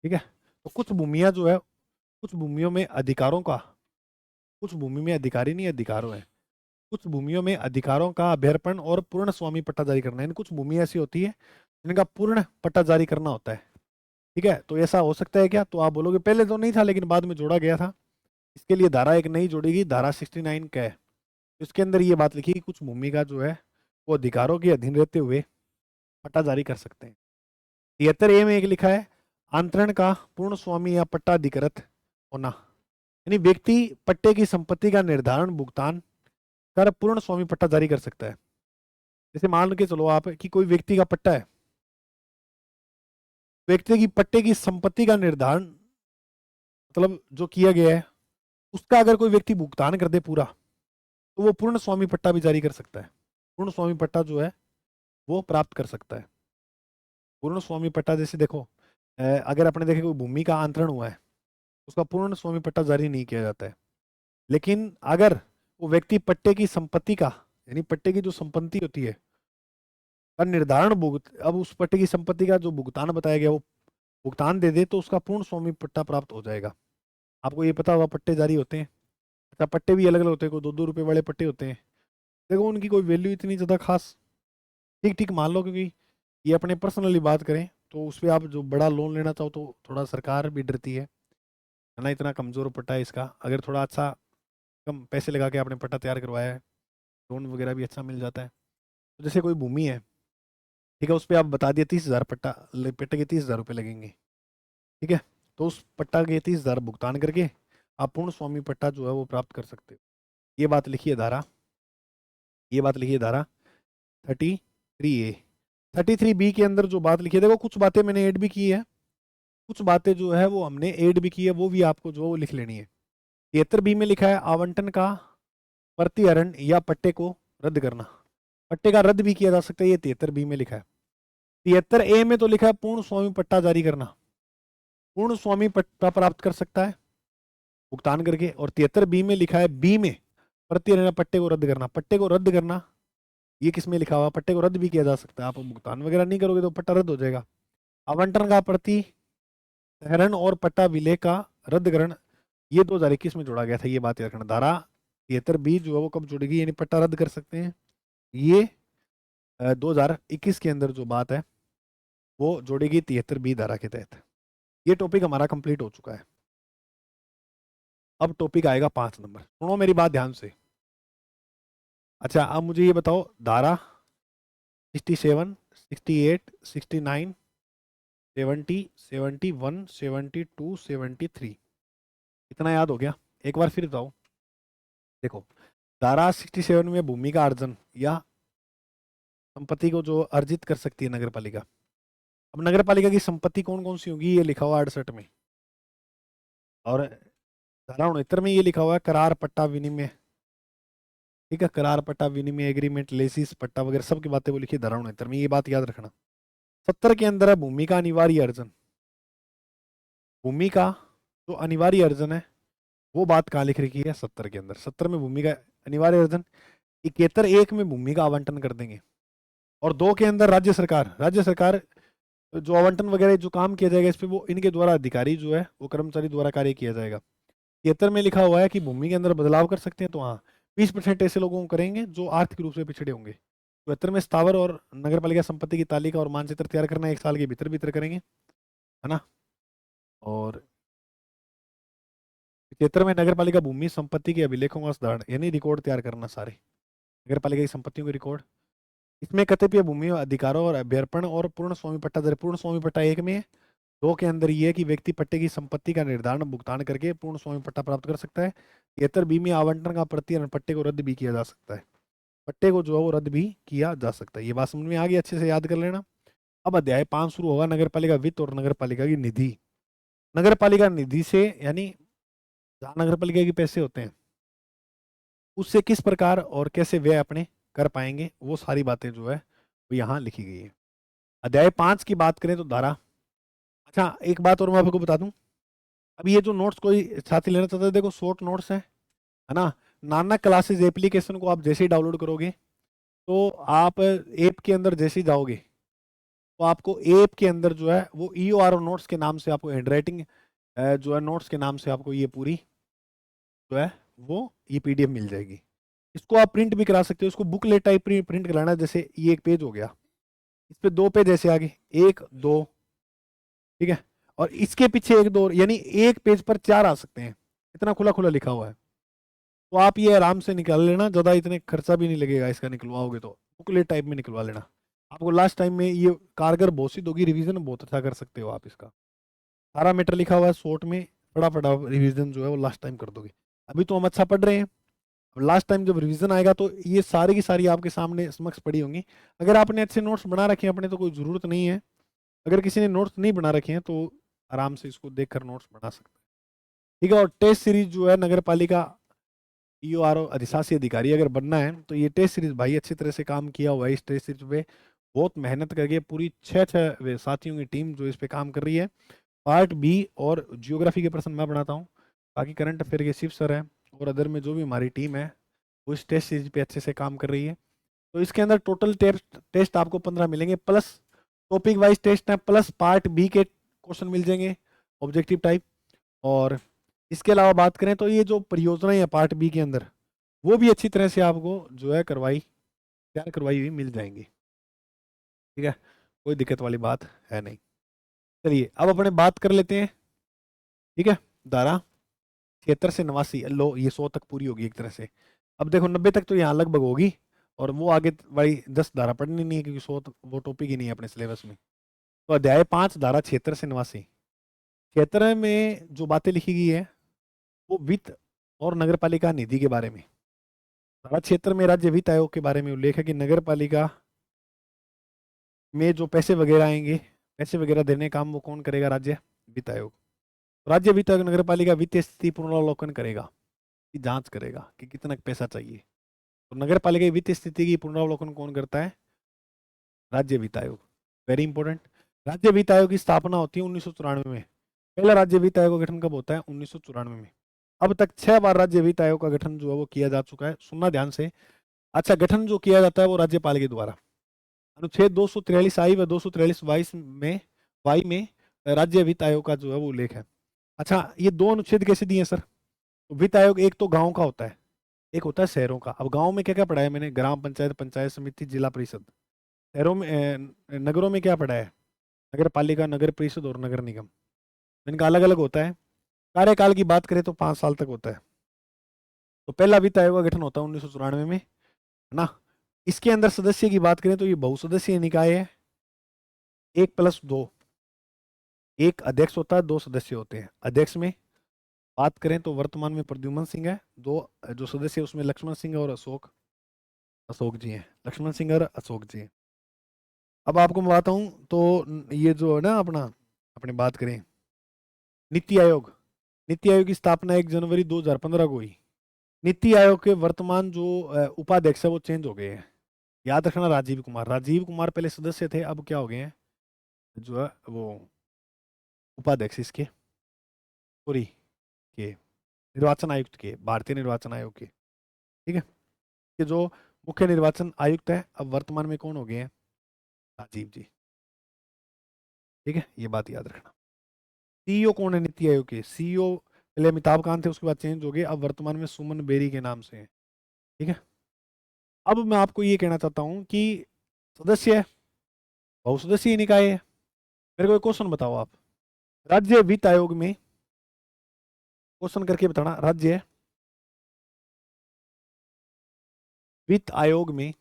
ठीक है, तो कुछ भूमियां जो है, कुछ भूमियों में अधिकारों का, कुछ भूमि में अधिकारी नहीं अधिकारों है, कुछ भूमियों में अधिकारों का अभ्यर्पण और पूर्ण स्वामी पट्टा जारी करना है। कुछ भूमि ऐसी होती है जिनका पूर्ण पट्टा जारी करना होता है। ठीक है, तो ऐसा हो सकता है क्या? तो आप बोलोगे पहले तो नहीं था लेकिन बाद में जोड़ा गया था। इसके लिए धारा एक नई जोड़ी गई, धारा 69 का है। इसके अंदर ये बात लिखी कि कुछ भूमि का जो है वो अधिकारों के अधीन रहते हुए पट्टा जारी कर सकते हैं। 73A में एक लिखा है, आंतरण का पूर्ण स्वामी या पट्टा अधिकृत होना, यानी व्यक्ति पट्टे की संपत्ति का निर्धारण भुगतान कर पूर्ण स्वामी पट्टा जारी कर सकता है। जैसे मान के चलो आप कि कोई व्यक्ति का पट्टा है, व्यक्ति की पट्टे की संपत्ति का निर्धारण मतलब जो किया गया है उसका अगर कोई व्यक्ति भुगतान कर दे पूरा, तो वो पूर्ण स्वामी पट्टा भी जारी कर सकता है। पूर्ण स्वामी पट्टा जो है वो प्राप्त कर सकता है। पूर्ण स्वामी पट्टा जैसे देखो, अगर अपने देखे कोई भूमि का अंतरण हुआ है, उसका पूर्ण स्वामी पट्टा जारी नहीं किया जाता है। लेकिन अगर वो व्यक्ति पट्टे की संपत्ति का, यानी पट्टे की जो संपत्ति होती है का निर्धारण भुगत, अब उस पट्टे की संपत्ति का जो भुगतान बताया गया वो भुगतान दे दे, तो उसका पूर्ण स्वामी पट्टा प्राप्त हो जाएगा। आपको ये पता होगा पट्टे जारी होते हैं। अच्छा, पट्टे भी अलग अलग होते हैं, कोई 2-2 रुपए वाले पट्टे होते हैं। देखो उनकी कोई वैल्यू इतनी ज़्यादा खास ठीक ठीक मान लो, क्योंकि ये अपने पर्सनली बात करें तो उस पर आप जो बड़ा लोन लेना चाहो तो थोड़ा सरकार भी डरती है ना, इतना कमज़ोर पट्टा है इसका। अगर थोड़ा अच्छा कम पैसे लगा के आपने पट्टा तैयार करवाया है, लोन वगैरह भी अच्छा मिल जाता है। तो जैसे कोई भूमि है, ठीक है, उस पर आप बता दिए 30,000 पट्टा, पट्टे के 30,000 रुपये लगेंगे। ठीक है, तो उस पट्टा के 30,000 भुगतान करके आप पूर्ण स्वामी पट्टा जो है वो प्राप्त कर सकते हो। ये बात लिखी है धारा, ये बात लिखी है धारा 33A। 33B के अंदर जो बात लिखी है, देखो कुछ बातें मैंने ऐड भी की है, कुछ बातें जो है वो हमने ऐड भी की है, वो भी आपको जो वो लिख लेनी है। 73B में लिखा है आवंटन का प्रतिहरण या पट्टे को रद्द करना। पट्टे का रद्द भी किया जा सकता है, ये 73B में लिखा है। 73A में तो लिखा है पूर्ण स्वामी पट्टा जारी करना, पूर्ण स्वामी पट्टा प्राप्त कर सकता है भुगतान करके। और 73B में लिखा है बी में प्रतिहरण पट्टे को रद्द करना। पट्टे को रद्द करना ये किस में लिखा हुआ? पट्टे को रद्द भी किया जा सकता है, आप भुगतान वगैरह नहीं करोगे तो पट्टा रद्द हो जाएगा। आवंटन का प्रतिहरण और पट्टा विलय का रद्दकरण ये 2021 में जोड़ा गया था, ये बात याद रखना। धारा 73B जो है वो कब जुड़ेगी, यानी पट्टा रद्द कर सकते हैं, ये 2021 के अंदर जो बात है वो जोड़ेगी 73B धारा के तहत। ये टॉपिक हमारा कंप्लीट हो चुका है। अब टॉपिक आएगा 5 नंबर, सुनो मेरी बात ध्यान से। अच्छा, अब मुझे ये बताओ, धारा 67, 68, 69, 70, 71, 72, 73, इतना याद हो गया? एक बार फिर बताओ। देखो, धारा 67 में भूमि का अर्जन या संपत्ति को जो अर्जित कर सकती है नगर पालिका। अब नगर पालिका की संपत्ति कौन कौन सी होगी, ये लिखा हुआ 68 में। और धारा 69 में ये लिखा हुआ है करार पट्टा विनिमय। ठीक है, करार पट्टा विनिमय एग्रीमेंट लेसिस पट्टा वगैरह सब की बातें वो लिखी है धारा 69 में, ये बात याद रखना। 70 के अंदर है भूमि का अनिवार्य अर्जन। भूमि का जो अनिवार्य अर्जन है वो बात कहाँ लिख रखी है? 70 के अंदर। 70 में भूमि का अनिवार्य अर्जन। 71 में भूमि का आवंटन कर देंगे। और 2 के अंदर राज्य सरकार, राज्य सरकार जो आवंटन वगैरह जो काम किया जाएगा इस पे वो इनके द्वारा अधिकारी जो है वो कर्मचारी द्वारा कार्य किया जाएगा। 73 में लिखा हुआ है कि भूमि के अंदर बदलाव कर सकते हैं, तो हाँ 20% ऐसे लोगों को करेंगे जो आर्थिक रूप से पिछड़े होंगे। 72 में स्थावर और नगर पालिका संपत्ति की तालिका और मानचित्र तैयार करना 1 साल के भीतर भीतर करेंगे, है ना। और 73 में नगर पालिका भूमि संपत्ति के अभिलेखों का सुधार, यानी रिकॉर्ड तैयार करना सारे नगर पालिका की संपत्तियों के रिकॉर्ड। इसमें कतिपय भूमि अधिकारों और अभ्यर्पण और पूर्ण स्वामी पट्टा दर, पूर्ण स्वामी पट्टा 1 में है। 2 के अंदर ये है कि व्यक्ति पट्टे की संपत्ति का निर्धारण भुगतान करके पूर्ण स्वामी पट्टा प्राप्त कर सकता है। 73B में आवंटन का प्रतिहरण पट्टे को रद्द भी किया जा सकता है, पट्टे को जो है वो रद्द भी किया जा सकता है। ये बात समझ में आ गई, अच्छे से याद कर लेना। अब अध्याय 5 शुरू होगा, नगर पालिका वित्त और नगर पालिका की निधि। नगर पालिका निधि से यानी जहाँ नगर पालिका के पैसे होते हैं उससे किस प्रकार और कैसे व्यय अपने कर पाएंगे, वो सारी बातें जो है वो यहाँ लिखी गई है। अध्याय 5 की बात करें तो धारा, अच्छा एक बात और मैं आपको बता दूं, अब ये जो नोट्स कोई छात्र लेना चाहता है, देखो शॉर्ट नोट्स है ना। नानक क्लासेस एप्लीकेशन को आप जैसे ही डाउनलोड करोगे तो आप ऐप के अंदर जैसे ही जाओगे तो आपको ऐप के अंदर जो है वो EOR नोट्स के नाम से आपको हैंडराइटिंग जो है नोट्स के नाम से आपको ये पूरी जो है वो ये PDF मिल जाएगी। इसको आप प्रिंट भी करा सकते हो, इसको बुकलेट टाइप प्रिंट कराना है। जैसे ये एक पेज हो गया, इस पे 2 पेज ऐसे आगे, 1 2, ठीक है, और इसके पीछे 1 2, यानी एक पेज पर 4 आ सकते हैं, इतना खुला खुला लिखा हुआ है। तो आप ये आराम से निकाल लेना, ज़्यादा इतने खर्चा भी नहीं लगेगा इसका निकलवाओगे तो, बुकलेट टाइप में निकलवा लेना। आपको लास्ट टाइम में ये कारगर बहुत सी होगी, रिवीजन बहुत अच्छा कर सकते हो आप इसका। सारा मैटर लिखा हुआ है शॉर्ट में, फटाफट आप रिवीजन जो है वो लास्ट टाइम कर दोगे। अभी तो हम अच्छा पढ़ रहे हैं, अब लास्ट टाइम जब रिवीजन आएगा तो ये सारी की सारी आपके सामने समक्ष पड़ी होंगी। अगर आपने अच्छे नोट्स बना रखे हैं अपने तो कोई ज़रूरत नहीं है, अगर किसी ने नोट्स नहीं बना रखे हैं तो आराम से इसको देखकर नोट्स बना सकते हैं, ठीक है। और टेस्ट सीरीज जो है नगर पालिका EOR अधिशासी अधिकारी अगर बनना है तो ये टेस्ट सीरीज भाई अच्छी तरह से काम किया हुआ है। इस टेस्ट सीरीज पे बहुत मेहनत करके पूरी छः साथियों की टीम जो इस पे काम कर रही है। पार्ट बी और जियोग्राफी के प्रश्न मैं बनाता हूँ, बाकी करंट अफेयर के शिव सर है और अदर में जो भी हमारी टीम है वो इस टेस्ट सीरीज पे अच्छे से काम कर रही है। तो इसके अंदर टोटल टेस्ट आपको 15 मिलेंगे, प्लस टॉपिक वाइज टेस्ट है, प्लस पार्ट बी के क्वेश्चन मिल जाएंगे ऑब्जेक्टिव टाइप। और इसके अलावा बात करें तो ये जो परियोजनाएं है पार्ट बी के अंदर, वो भी अच्छी तरह से आपको जो है तैयार करवाई हुई मिल जाएंगी, ठीक है, कोई दिक्कत वाली बात है नहीं। चलिए अब अपने बात कर लेते हैं, ठीक है। धारा 76 से 89, लो ये 100 तक पूरी होगी एक तरह से। अब देखो 90 तक तो यहाँ लगभग होगी, और वो आगे वाली 10 धारा पढ़नी नहीं है क्योंकि 100 वो टॉपिक ही नहीं है अपने सिलेबस में। तो अध्याय 5 धारा 76 से 89, 76 में जो बातें लिखी गई है वो वित्त और नगर पालिका निधि के बारे में। धारा 76 में राज्य वित्त आयोग के बारे में उल्लेख है कि नगर पालिका में जो पैसे वगैरह आएंगे, पैसे वगैरह देने का काम वो कौन करेगा? राज्य वित्त आयोग। राज्य वित्त आयोग नगर पालिका वित्तीय स्थिति पुनरावलोकन करेगा, की जांच करेगा कि कितना पैसा चाहिए। तो नगर पालिका की वित्तीय स्थिति की पुनरावलोकन कौन करता है? राज्य वित्त आयोग। Very important. राज्य वित्त आयोग की स्थापना होती है 1994 में। पहला राज्य वित्त आयोग का गठन कब होता है? 1994 में। अब तक 6 बार राज्य वित्त आयोग का गठन जो है वो किया जा चुका है, सुनना ध्यान से। अच्छा, गठन जो किया जाता है वो राज्यपाल के द्वारा। अनुच्छेद 243 आई व 243 वाई में राज्य वित्त आयोग का जो है वो उल्लेख है। अच्छा, ये दो अनुच्छेद कैसे दिए सर? तो वित्त आयोग एक तो गांव का होता है, एक होता है शहरों का। अब गांव में क्या क्या पढ़ा है मैंने? ग्राम पंचायत, पंचायत समिति, जिला परिषद। शहरों में नगरों में क्या पढ़ा है? नगर पालिका, नगर परिषद और नगर निगम। इनका अलग अलग होता है। कार्यकाल की बात करें तो 5 साल तक होता है। तो पहला वित्त आयोग का गठन होता है 1994 में, है ना। इसके अंदर सदस्य की बात करें तो ये बहुसदस्यीय निकाय है, 1+2, एक अध्यक्ष होता है, 2 सदस्य होते हैं। अध्यक्ष में बात करें तो वर्तमान में प्रद्युमन सिंह है, 2 जो सदस्य उसमें लक्ष्मण सिंह और अशोक अशोक जी हैं, लक्ष्मण सिंह और अशोक जी हैं। अब आपको मैं बताता हूँ तो ये जो है ना अपने बात करें नीति आयोग। नीति आयोग की स्थापना 1 जनवरी 2015 को हुई। नीति आयोग के वर्तमान जो उपाध्यक्ष है वो चेंज हो गए हैं, याद रखना। राजीव कुमार, राजीव कुमार पहले सदस्य थे, अब क्या हो गए हैं जो है वो उपाध्यक्ष इसके पूरी के निर्वाचन आयुक्त के, भारतीय निर्वाचन आयोग के, ठीक है। ये जो मुख्य निर्वाचन आयुक्त है अब वर्तमान में कौन हो गए हैं? राजीव जी, ठीक है, ये बात याद रखना। CEO कौन है नीति आयोग के? CEO पहले अमिताभ कांत थे, उसके बाद चेंज हो गए, अब वर्तमान में सुमन बेरी के नाम से है, ठीक है। अब मैं आपको ये कहना चाहता हूँ कि सदस्य बहुसदस्यीय निकाय है। मेरे को एक क्वेश्चन बताओ आप, राज्य वित्त आयोग में क्वेश्चन करके बताना, राज्य वित्त आयोग में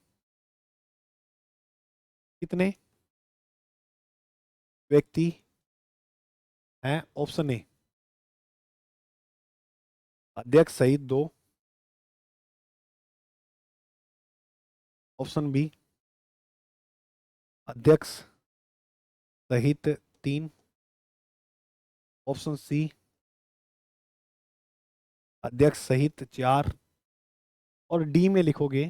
कितने व्यक्ति हैं? ऑप्शन ए अध्यक्ष सहित 2, ऑप्शन बी अध्यक्ष सहित 3, ऑप्शन सी अध्यक्ष सहित 4, और डी में लिखोगे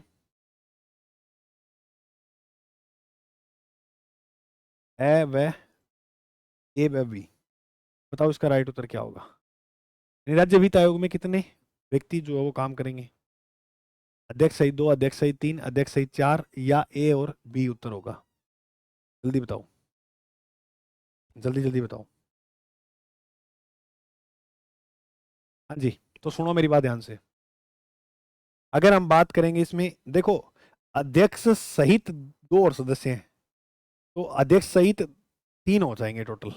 ए व ए व बी। बताओ इसका राइट उत्तर क्या होगा? राज्य वित्त आयोग में कितने व्यक्ति जो है वो काम करेंगे? अध्यक्ष सहित 2, अध्यक्ष सहित 3, अध्यक्ष सहित 4, या ए और बी उत्तर होगा? जल्दी बताओ। जल्दी जल्दी बताओ। हाँ जी, तो सुनो मेरी बात ध्यान से। अगर हम बात करेंगे इसमें, देखो, अध्यक्ष सहित दो और सदस्य हैं, तो अध्यक्ष सहित तीन हो जाएंगे टोटल।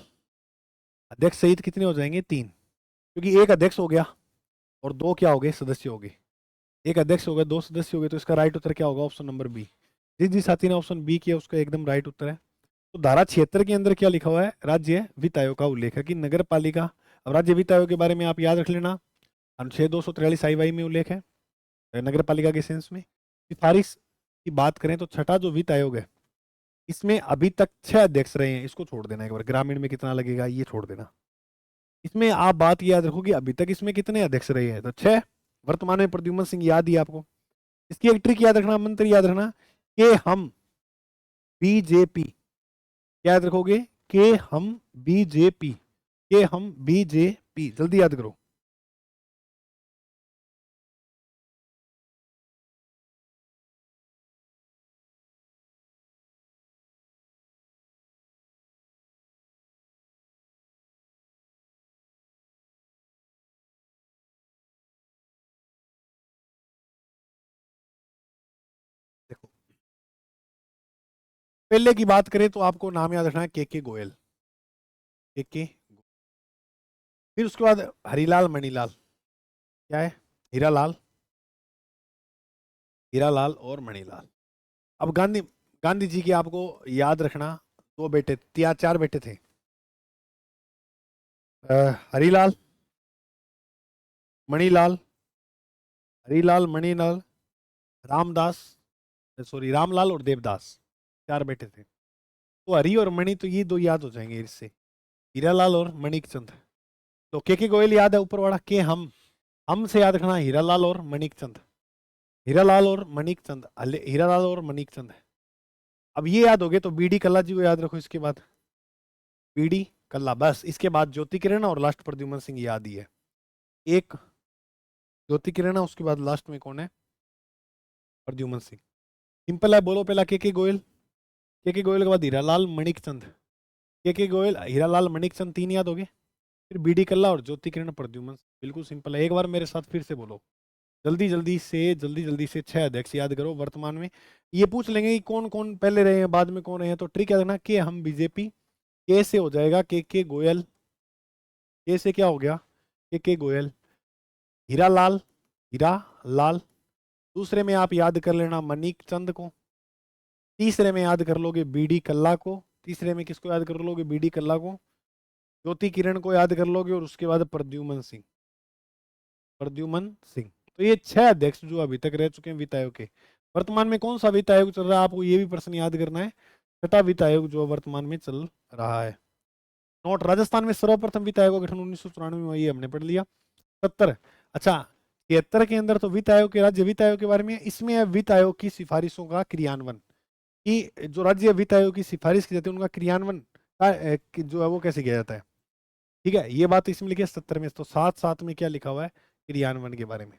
अध्यक्ष सहित कितने हो जाएंगे? तीन, क्योंकि एक अध्यक्ष हो गया और दो क्या हो गए? सदस्य हो गए। एक अध्यक्ष हो गया, दो सदस्य हो गए, तो इसका राइट उत्तर क्या होगा? Option number B. जिस जिस साथी ने ऑप्शन बी किया उसका एकदम राइट उत्तर है। तो धारा 76 के अंदर क्या लिखा हुआ है? राज्य वित्त आयोग का उल्लेख है कि नगर पालिका। अब राज्य वित्त आयोग के बारे में आप याद रख लेना, अनुच्छेद 243 आई में उल्लेख है नगर पालिका के सेंस में। सिफारिश की बात करें तो छठा जो वित्त आयोग है, इसमें अभी तक 6 अध्यक्ष रहे हैं। इसको छोड़ देना, एक बार ग्रामीण में कितना लगेगा ये छोड़ देना। इसमें आप बात याद रखो कि अभी तक इसमें कितने अध्यक्ष रहे हैं, तो 6। वर्तमान में प्रद्युमन सिंह याद ही है आपको। इसकी एक ट्रिक याद रखना, मंत्र याद रखना, कि हम बीजेपी। क्या याद रखोगे? के हम बीजेपी, के हम बीजेपी, जल्दी याद करो। देखो, पहले की बात करें तो आपको नाम याद रखना है के गोयल, के। फिर उसके बाद हरीलाल मणिलाल। क्या है? हीरालाल, हीरालाल और मणिलाल। अब गांधी, गांधी जी की आपको याद रखना, दो बेटे या चार बेटे थे। हरीलाल, मणिलाल, हरीलाल, मणिलाल, रामदास, सॉरी रामलाल और देवदास, चार बेटे थे। तो हरी और मणि, तो ये दो याद हो जाएंगे इससे, हीरालाल और मणिक चंद। तो के गोयल याद है ऊपर वाला, के हम से याद रखना हीरालाल और मणिक चंद, हीरालाल और मणिक चंद, हीरालाल और मणिक चंद। अब ये याद हो गए तो बीडी कल्ला जी को याद रखो। इसके बाद बीडी कल्ला, बस। इसके बाद ज्योति किरण और लास्ट प्रद्युमन सिंह, याद ही है। एक ज्योति किरण है, उसके बाद लास्ट में कौन है? प्रद्युमन सिंह। सिंपल है, बोलो पहला के गोयल, के गोयल के बाद हीरालाल मणिक चंद, के गोयल हीरालाल मणिक चंद, तीन याद हो गए। फिर बीडी कल्ला और ज्योति किरण प्रद्युमन सिंह। बिल्कुल सिंपल है, एक बार मेरे साथ फिर से बोलो। जल्दी जल्दी से, जल्दी जल्दी से 6 अध्यक्ष याद करो वर्तमान में। ये पूछ लेंगे कि कौन कौन पहले रहे हैं बाद में कौन रहे हैं, तो ट्रिक याद रखना कि हम बीजेपी। के से हो जाएगा के गोयल, के से क्या हो गया? के गोयल। हीरा लाल, हीरा लाल। दूसरे में आप याद कर लेना मनीक चंद को। तीसरे में याद कर लोगे बीडी कल्ला को। तीसरे में किसको याद कर लोगे? बीडी कल्ला को। ज्योति किरण को याद कर लोगे, और उसके बाद प्रद्युमन सिंह, प्रद्युमन सिंह। तो ये 6 अध्यक्ष जो अभी तक रह चुके हैं वित्त आयोग के। वर्तमान में कौन सा वित्त आयोग चल रहा है, आपको ये भी प्रश्न याद करना है। छठा वित्त आयोग जो वर्तमान में चल रहा है। नोट, राजस्थान में सर्वप्रथम वित्त आयोग का गठन 1994 में हुआ, ये हमने पढ़ लिया। 70, अच्छा 73 के अंदर तो वित्त आयोग के, राज्य वित्त आयोग के बारे में। इसमें है वित्त आयोग की सिफारिशों का क्रियान्वयन, कि जो राज्य वित्त आयोग की सिफारिश की जाती है उनका क्रियान्वयन जो है वो कैसे किया जाता है। ठीक है, ये बात इसमें लिखी है 70 में। तो साथ साथ में क्या लिखा हुआ है? क्रियान्वयन के बारे में।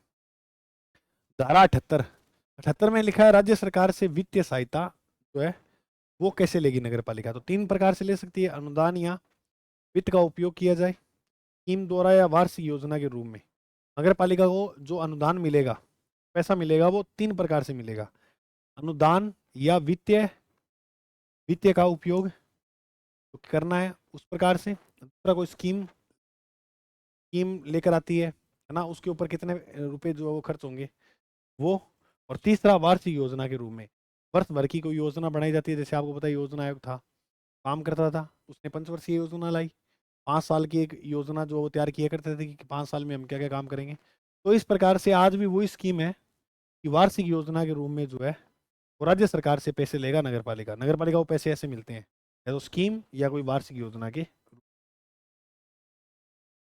धारा 78, 78 में लिखा है राज्य सरकार से वित्तीय सहायता जो है वो कैसे लेगी नगर पालिका। तो तीन प्रकार से ले सकती है, अनुदान या वित्त का उपयोग किया जाए, स्कीम द्वारा, या वार्षिक योजना के रूप में। नगर पालिका को जो अनुदान मिलेगा, पैसा मिलेगा, वो तीन प्रकार से मिलेगा, अनुदान या वित्तीय, वित्तीय का उपयोग तो करना है उस प्रकार से। दूसरा कोई स्कीम, स्कीम लेकर आती है ना, उसके ऊपर कितने रुपए जो है वो खर्च होंगे वो। और तीसरा वार्षिक योजना के रूप में, वर्ष भर की कोई योजना बनाई जाती है। जैसे आपको पता है योजना आयोग था, काम करता था, उसने पंचवर्षीय योजना लाई। 5 साल की एक योजना जो वो तैयार किया करते थे कि 5 साल में हम क्या क्या काम करेंगे। तो इस प्रकार से आज भी वही स्कीम है कि वार्षिक योजना के रूप में जो है वो राज्य सरकार से पैसे लेगा नगर पालिका। नगर पालिका को पैसे ऐसे मिलते हैं, या तो स्कीम या कोई वार्षिक योजना के।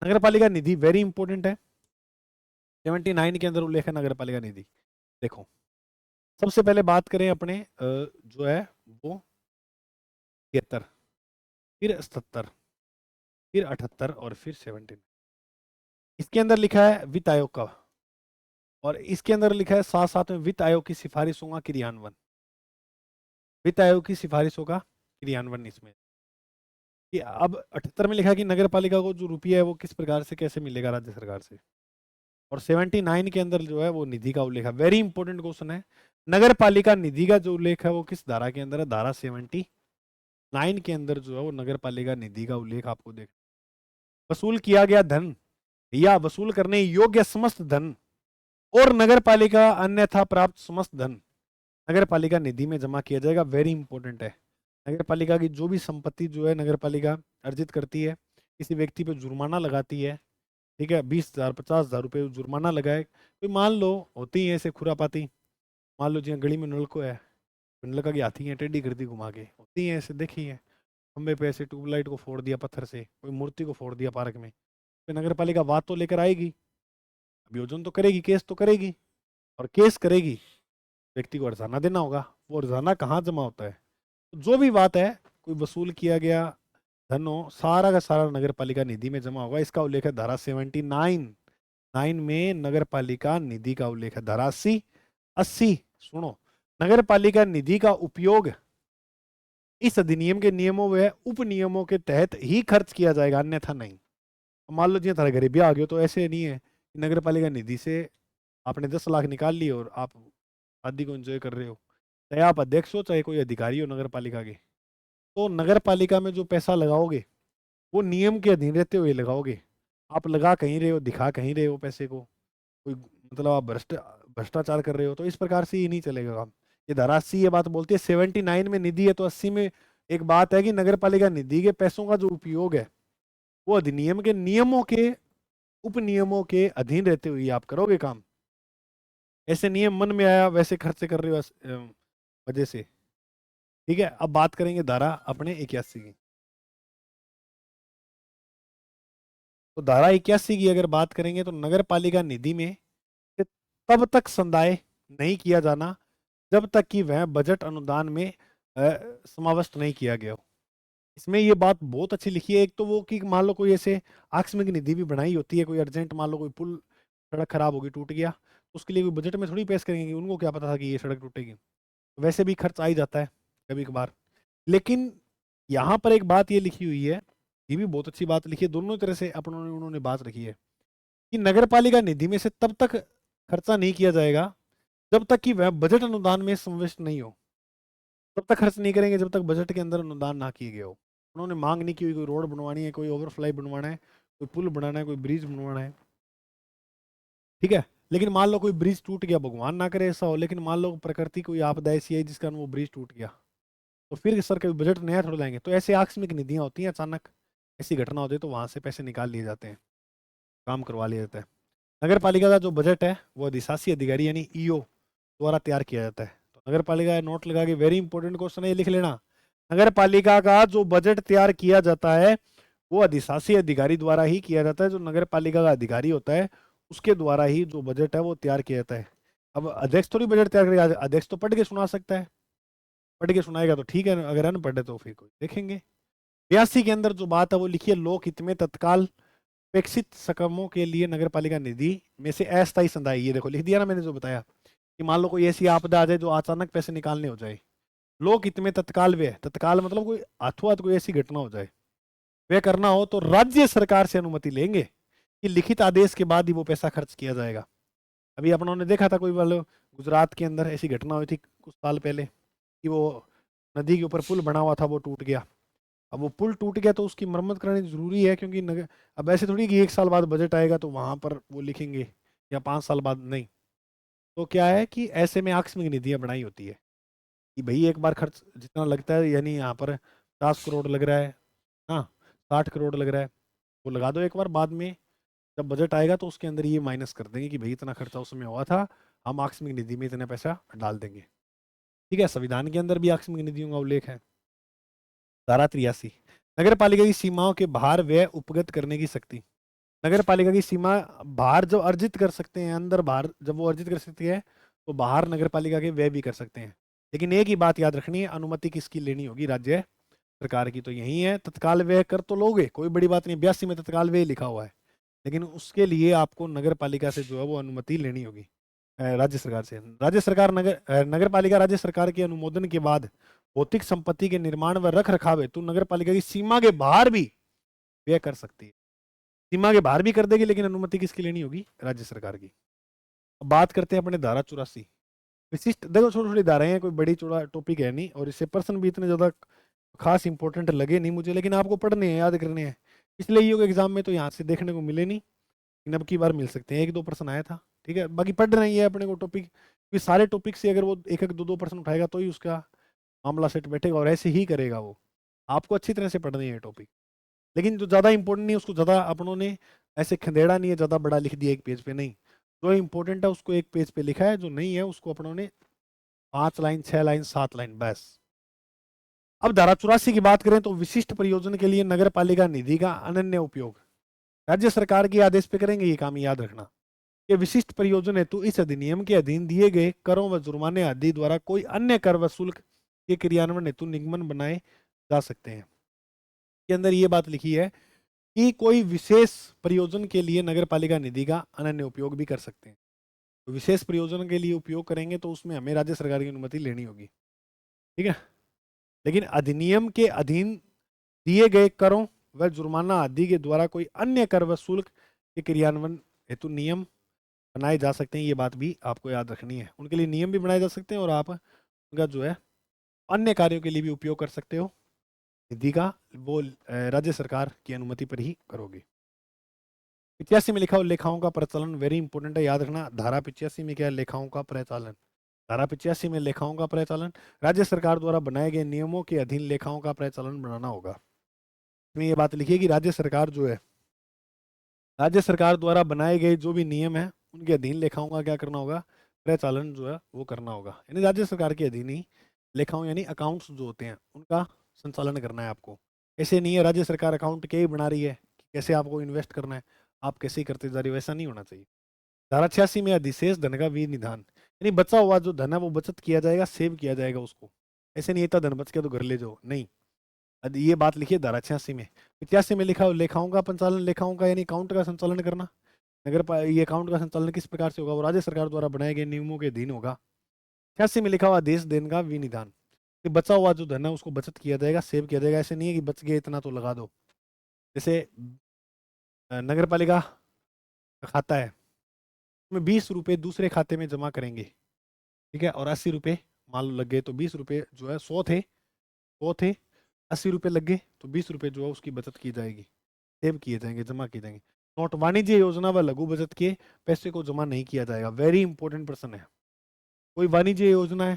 नगर पालिका निधि वेरी इंपॉर्टेंट है, 79 के अंदर उल्लेख है नगर पालिका निधि। देखो, सबसे पहले बात करें अपने जो है वो 73, फिर 77, फिर 78 और फिर 79। इसके अंदर लिखा है वित्त आयोग का, और इसके अंदर लिखा है साथ साथ में वित्त आयोग की सिफारिशों का क्रियान्वयन। वित्त आयोग की सिफारिशों का क्रियान्वयन इसमें, कि अब 78 में लिखा है कि नगर पालिका को जो रुपया है वो किस प्रकार से कैसे मिलेगा राज्य सरकार से। और 79 के अंदर जो है वो निधि का उल्लेख है। वेरी इंपॉर्टेंट क्वेश्चन है। नगर पालिका निधि का जो उल्लेख है वो किस धारा के अंदर है? धारा 79 के अंदर जो है वो नगर पालिका निधि का उल्लेख आपको देख। वसूल किया गया धन या वसूल करने योग्य समस्त धन और नगर पालिका अन्यथा प्राप्त समस्त धन नगर पालिका निधि में जमा किया जाएगा। वेरी इंपॉर्टेंट है। नगर पालिका की जो भी संपत्ति जो है नगर पालिका अर्जित करती है, किसी व्यक्ति पे जुर्माना लगाती है, ठीक है, 20,000 50,000 रुपये जुर्माना लगाए। कोई मान लो होती है ऐसे खुरापाती, मान लो जियाँ गली में नलको है, नलका की आती है टेढ़ी कर दी घुमा के, होती है ऐसे, देखी है। खंबे पे ऐसे ट्यूबलाइट को फोड़ दिया पत्थर से, कोई मूर्ति को फोड़ दिया पार्क में, तो नगर पालिका बात तो लेकर आएगी, अभियोजन तो करेगी, केस तो करेगी, और केस करेगी, व्यक्ति को अर्जाना देना होगा। वो अर्जाना कहाँ जमा होता है? तो जो भी बात है, कोई वसूल किया गया धन हो, सारा का सारा नगर पालिका निधि में जमा होगा। इसका उल्लेख है धारा 79 में नगर पालिका निधि का उल्लेख है। धारा 80 सुनो, नगर पालिका निधि का उपयोग इस अधिनियम के नियमों व उप नियमों के तहत ही खर्च किया जाएगा, अन्यथा नहीं। मान लो जी थारा घर भी आ गया, तो ऐसे नहीं है कि नगर पालिका निधि से आपने 10 लाख निकाल लिए और आप शादी को एंजॉय कर रहे हो, चाहे आप अध्यक्ष हो चाहे कोई अधिकारी हो नगर पालिका के। तो नगर पालिका में जो पैसा लगाओगे वो नियम के अधीन रहते हुए लगाओगे। आप लगा कहीं रहे हो, दिखा कहीं रहे हो पैसे को, कोई मतलब आप भ्रष्टाचार कर रहे हो, तो इस प्रकार से ये नहीं चलेगा काम। ये धारा 80 ये बात बोलती है। 79 में निधि है तो 80 में एक बात है कि नगर पालिका निधि के पैसों का जो उपयोग है वो अधिनियम के नियमों के उप नियमों के अधीन रहते हुए आप करोगे काम। ऐसे नियम मन में आया वैसे खर्च कर रहे हो वजह से। ठीक है, अब बात करेंगे धारा अपने 81 की। तो धारा 81 की अगर बात करेंगे तो नगर पालिका निधि में से तब तक संदाय नहीं किया जाना जब तक कि वह बजट अनुदान में समाविष्ट नहीं किया गया हो। इसमें ये बात बहुत अच्छी लिखी है। एक तो वो कि मान लो कोई ऐसे आकस्मिक निधि भी बनाई होती है, कोई अर्जेंट, मान लो कोई पुल सड़क खराब होगी, टूट गया, तो उसके लिए कोई बजट में थोड़ी पेश करेंगे, उनको क्या पता था कि ये सड़क टूटेगी। तो वैसे भी खर्च आ ही जाता है कभी कभार। लेकिन यहाँ पर एक बात ये लिखी हुई है, ये भी बहुत अच्छी बात लिखी है, दोनों तरह से अपनों ने उन्होंने बात रखी है कि नगर पालिका निधि में से तब तक खर्चा नहीं किया जाएगा जब तक कि वह बजट अनुदान में समाविष्ट नहीं हो। तब तक खर्च नहीं करेंगे जब तक बजट के अंदर अनुदान ना किए गए हो। उन्होंने मांग नहीं की हुई कोई रोड बनवानी है, कोई ओवरफ्लाई बनवाना है, कोई पुल बनाना है, कोई ब्रिज बनवाना है, ठीक है। लेकिन मान लो कोई ब्रिज टूट गया, भगवान ना करे ऐसा हो, लेकिन मान लो प्रकृति कोई आपदा ऐसी आई जिस कारण वो ब्रिज टूट गया, तो फिर सर कभी बजट नया थोड़ा लाएंगे। तो ऐसे आकस्मिक निधियां होती हैं, अचानक ऐसी घटना होती है तो वहां से पैसे निकाल लिए जाते हैं, काम करवा लिया जाता है। नगर पालिका का जो बजट है वो अधिशासी अधिकारी यानी ईओ द्वारा तैयार किया जाता है। तो नगर पालिका नोट लगा के, वेरी इंपॉर्टेंट क्वेश्चन है, ये लिख लेना। नगर पालिका का जो बजट तैयार किया जाता है वो अधिशासी अधिकारी द्वारा ही किया जाता है। जो नगर पालिका का अधिकारी होता है उसके द्वारा ही जो बजट है वो तैयार किया जाता है। अब अध्यक्ष थोड़ी बजट तैयार करेगा, अध्यक्ष तो पढ़ के सुना सकता है, पढ़ के सुनाएगा तो ठीक है, अगर अनपढ़ है तो फिर कोई देखेंगे। 82 के अंदर जो बात है वो लिखिए, लोक हित में तत्काल अपेक्षित सकमों के लिए नगर पालिका निधि में से अस्थायी संदाय, ये देखो लिख दिया ना मैंने जो बताया, कि मान लो कोई ऐसी आपदा आ जाए जो अचानक पैसे निकालने हो जाए, लोक हित में तत्काल व्यय, तत्काल मतलब कोई हाथों हाथ कोई ऐसी घटना हो जाए, वे करना हो तो राज्य सरकार से अनुमति लेंगे कि लिखित आदेश के बाद ही वो पैसा खर्च किया जाएगा। अभी अपनों ने देखा था कोई वाले गुजरात के अंदर ऐसी घटना हुई थी कुछ साल पहले कि वो नदी के ऊपर पुल बना हुआ था, वो टूट गया। अब वो पुल टूट गया तो उसकी मरम्मत करानी जरूरी है, क्योंकि अब ऐसे थोड़ी कि 1 साल बाद बजट आएगा तो वहां पर वो लिखेंगे, या 5 साल बाद नहीं। तो क्या है कि ऐसे में आकस्मिक निधियां बनाई होती है कि भाई एक बार खर्च जितना लगता है, यानी यहाँ पर 50 करोड़ लग रहा है, हाँ 60 करोड़ लग रहा है, वो लगा दो एक बार, बाद में जब बजट आएगा तो उसके अंदर ये माइनस कर देंगे कि भाई इतना खर्चा उस समय हुआ था, हम आकस्मिक निधि में इतना पैसा डाल देंगे। ठीक है, संविधान के अंदर भी आकस्मिक निधियों का उल्लेख है। धारा 83, नगर पालिका की सीमाओं के बाहर व्यय उपगत करने की शक्ति। नगर पालिका की सीमा बाहर जो अर्जित कर सकते हैं, अंदर बाहर जब वो अर्जित कर सकती है तो बाहर नगर पालिका के व्यय भी कर सकते हैं। लेकिन एक ही बात याद रखनी है, अनुमति किसकी लेनी होगी? राज्य सरकार की। तो यही है, तत्काल व्यय कर तो लोगे, कोई बड़ी बात नहीं, 82 में तत्काल व्यय लिखा हुआ है, लेकिन उसके लिए आपको नगर पालिका से जो है वो अनुमति लेनी होगी, राज्य सरकार से। राज्य सरकार नगर पालिका राज्य सरकार के अनुमोदन के बाद भौतिक संपत्ति के निर्माण व रख रखाव हेतु नगर पालिका की सीमा के बाहर भी व्यय कर सकती है। सीमा के बाहर भी कर देगी, लेकिन अनुमति किसकी लेनी होगी? राज्य सरकार की। अब बात करते हैं अपने धारा 84 विशिष्ट। देखो छोटी छोटी धाराएं हैं, कोई बड़ी चौड़ा टॉपिक है नहीं, और इससे पर्सन भी इतने ज्यादा खास इंपॉर्टेंट लगे नहीं मुझे, लेकिन आपको पढ़ने हैं, याद करने हैं। इसलिए ईओ के एग्जाम में तो यहाँ से देखने को मिले नहीं, लेकिन अब की बार मिल सकते हैं। 1-2% आया था, ठीक है। बाकी पढ़ रही है अपने को टॉपिक, क्योंकि सारे टॉपिक से अगर वो 1-2% उठाएगा तो ही उसका मामला सेट बैठेगा, और ऐसे ही करेगा वो। आपको अच्छी तरह से पढ़नी है टॉपिक, लेकिन जो ज्यादा इंपॉर्टेंट नहीं है उसको ज्यादा अपनों ने ऐसे खंडेड़ा नहीं है, ज्यादा बड़ा लिख दिया एक पेज पे, नहीं। जो इंपॉर्टेंट है उसको एक पेज पे लिखा है, जो नहीं है उसको अपनों ने 5 लाइन, 6 लाइन, 7 लाइन, बस। अब धारा 84 की बात करें तो विशिष्ट प्रयोजन के लिए नगर पालिका निधि का अनन्य उपयोग राज्य सरकार के आदेश पे करेंगे, ये काम याद रखना। ये विशिष्ट प्रयोजन हेतु इस अधिनियम के अधीन दिए गए करों व जुर्माने आदि द्वारा कोई अन्य कर व शुल्क के क्रियान्वयन हेतु निगमन बनाए जा सकते हैं। के अंदर ये बात लिखी है कि कोई विशेष प्रयोजन के लिए नगर पालिका निधि का अनन्य उपयोग भी कर सकते हैं। तो विशेष प्रयोजन के लिए उपयोग करेंगे तो उसमें हमें राज्य सरकार की अनुमति लेनी होगी, ठीक है। लेकिन अधिनियम के अधीन दिए गए करों व जुर्माना आदि के द्वारा कोई अन्य कर व शुल्क के क्रियान्वयन हेतु नियम बनाए जा सकते हैं, ये बात भी आपको याद रखनी है। उनके लिए नियम भी बनाए जा सकते हैं, और आप उनका जो है अन्य कार्यों के लिए भी उपयोग कर सकते हो। निधि का वो राज्य सरकार की अनुमति पर ही करोगे। 85 में लिखा हो लेखाओं का प्रचलन, वेरी इंपॉर्टेंट है, याद रखना। धारा 85 में क्या है? लेखाओं का प्रचलन। धारा 85 में लेखाओं का प्रचलन, राज्य सरकार द्वारा बनाए गए नियमों के अधीन लेखाओं का प्रचलन बनाना होगा। इसमें ये बात लिखी है कि राज्य सरकार जो है, राज्य सरकार द्वारा बनाए गए जो भी नियम है उनके अधीन लेखाओं का क्या करना होगा? प्रचालन जो है वो करना होगा। यानी राज्य सरकार के अधीन ही लेखाओं यानी अकाउंट्स जो होते हैं उनका संचालन करना है आपको। ऐसे नहीं है राज्य सरकार अकाउंट क्या ही बना रही है कि कैसे आपको इन्वेस्ट करना है, आप कैसे ही करते जा रही हो, वैसा नहीं होना चाहिए। धारा 86 में अधिशेष धन का विनिधान, यानी बचा हुआ जो धन है वो बचत किया जाएगा, सेव किया जाएगा उसको। ऐसे नहीं इतना धन बच गया तो घर ले जाओ, नहीं। ये बात लिखी है धारा 86 में। 85 में लिखा हो लेखाओं का संचालन, लेखाओं का यानी अकाउंट का संचालन करना। ये अकाउंट का संचालन किस प्रकार से होगा? वो राज्य सरकार द्वारा बनाए गए नियमों के अधीन होगा। 86 में लिखा हुआ आदेश देने का विनिधान, कि बचा हुआ जो धन है उसको बचत किया जाएगा, सेव किया जाएगा। ऐसे नहीं है कि बच गया इतना तो लगा दो। जैसे नगर पालिका का खाता है, उसमें 20 रुपए दूसरे खाते में जमा करेंगे, ठीक है, और 80 रुपए मान लो लग गए, तो 20 रुपए जो है 100 थे 80 रुपए लग गए, तो 20 रुपए जो है उसकी बचत की जाएगी, सेव किए जाएंगे, जमा किए जाएंगे। नोट वाणिज्य योजना व लघु बचत के पैसे को जमा नहीं किया जाएगा। वेरी इंपॉर्टेंट प्रश्न है। कोई वाणिज्य योजना है,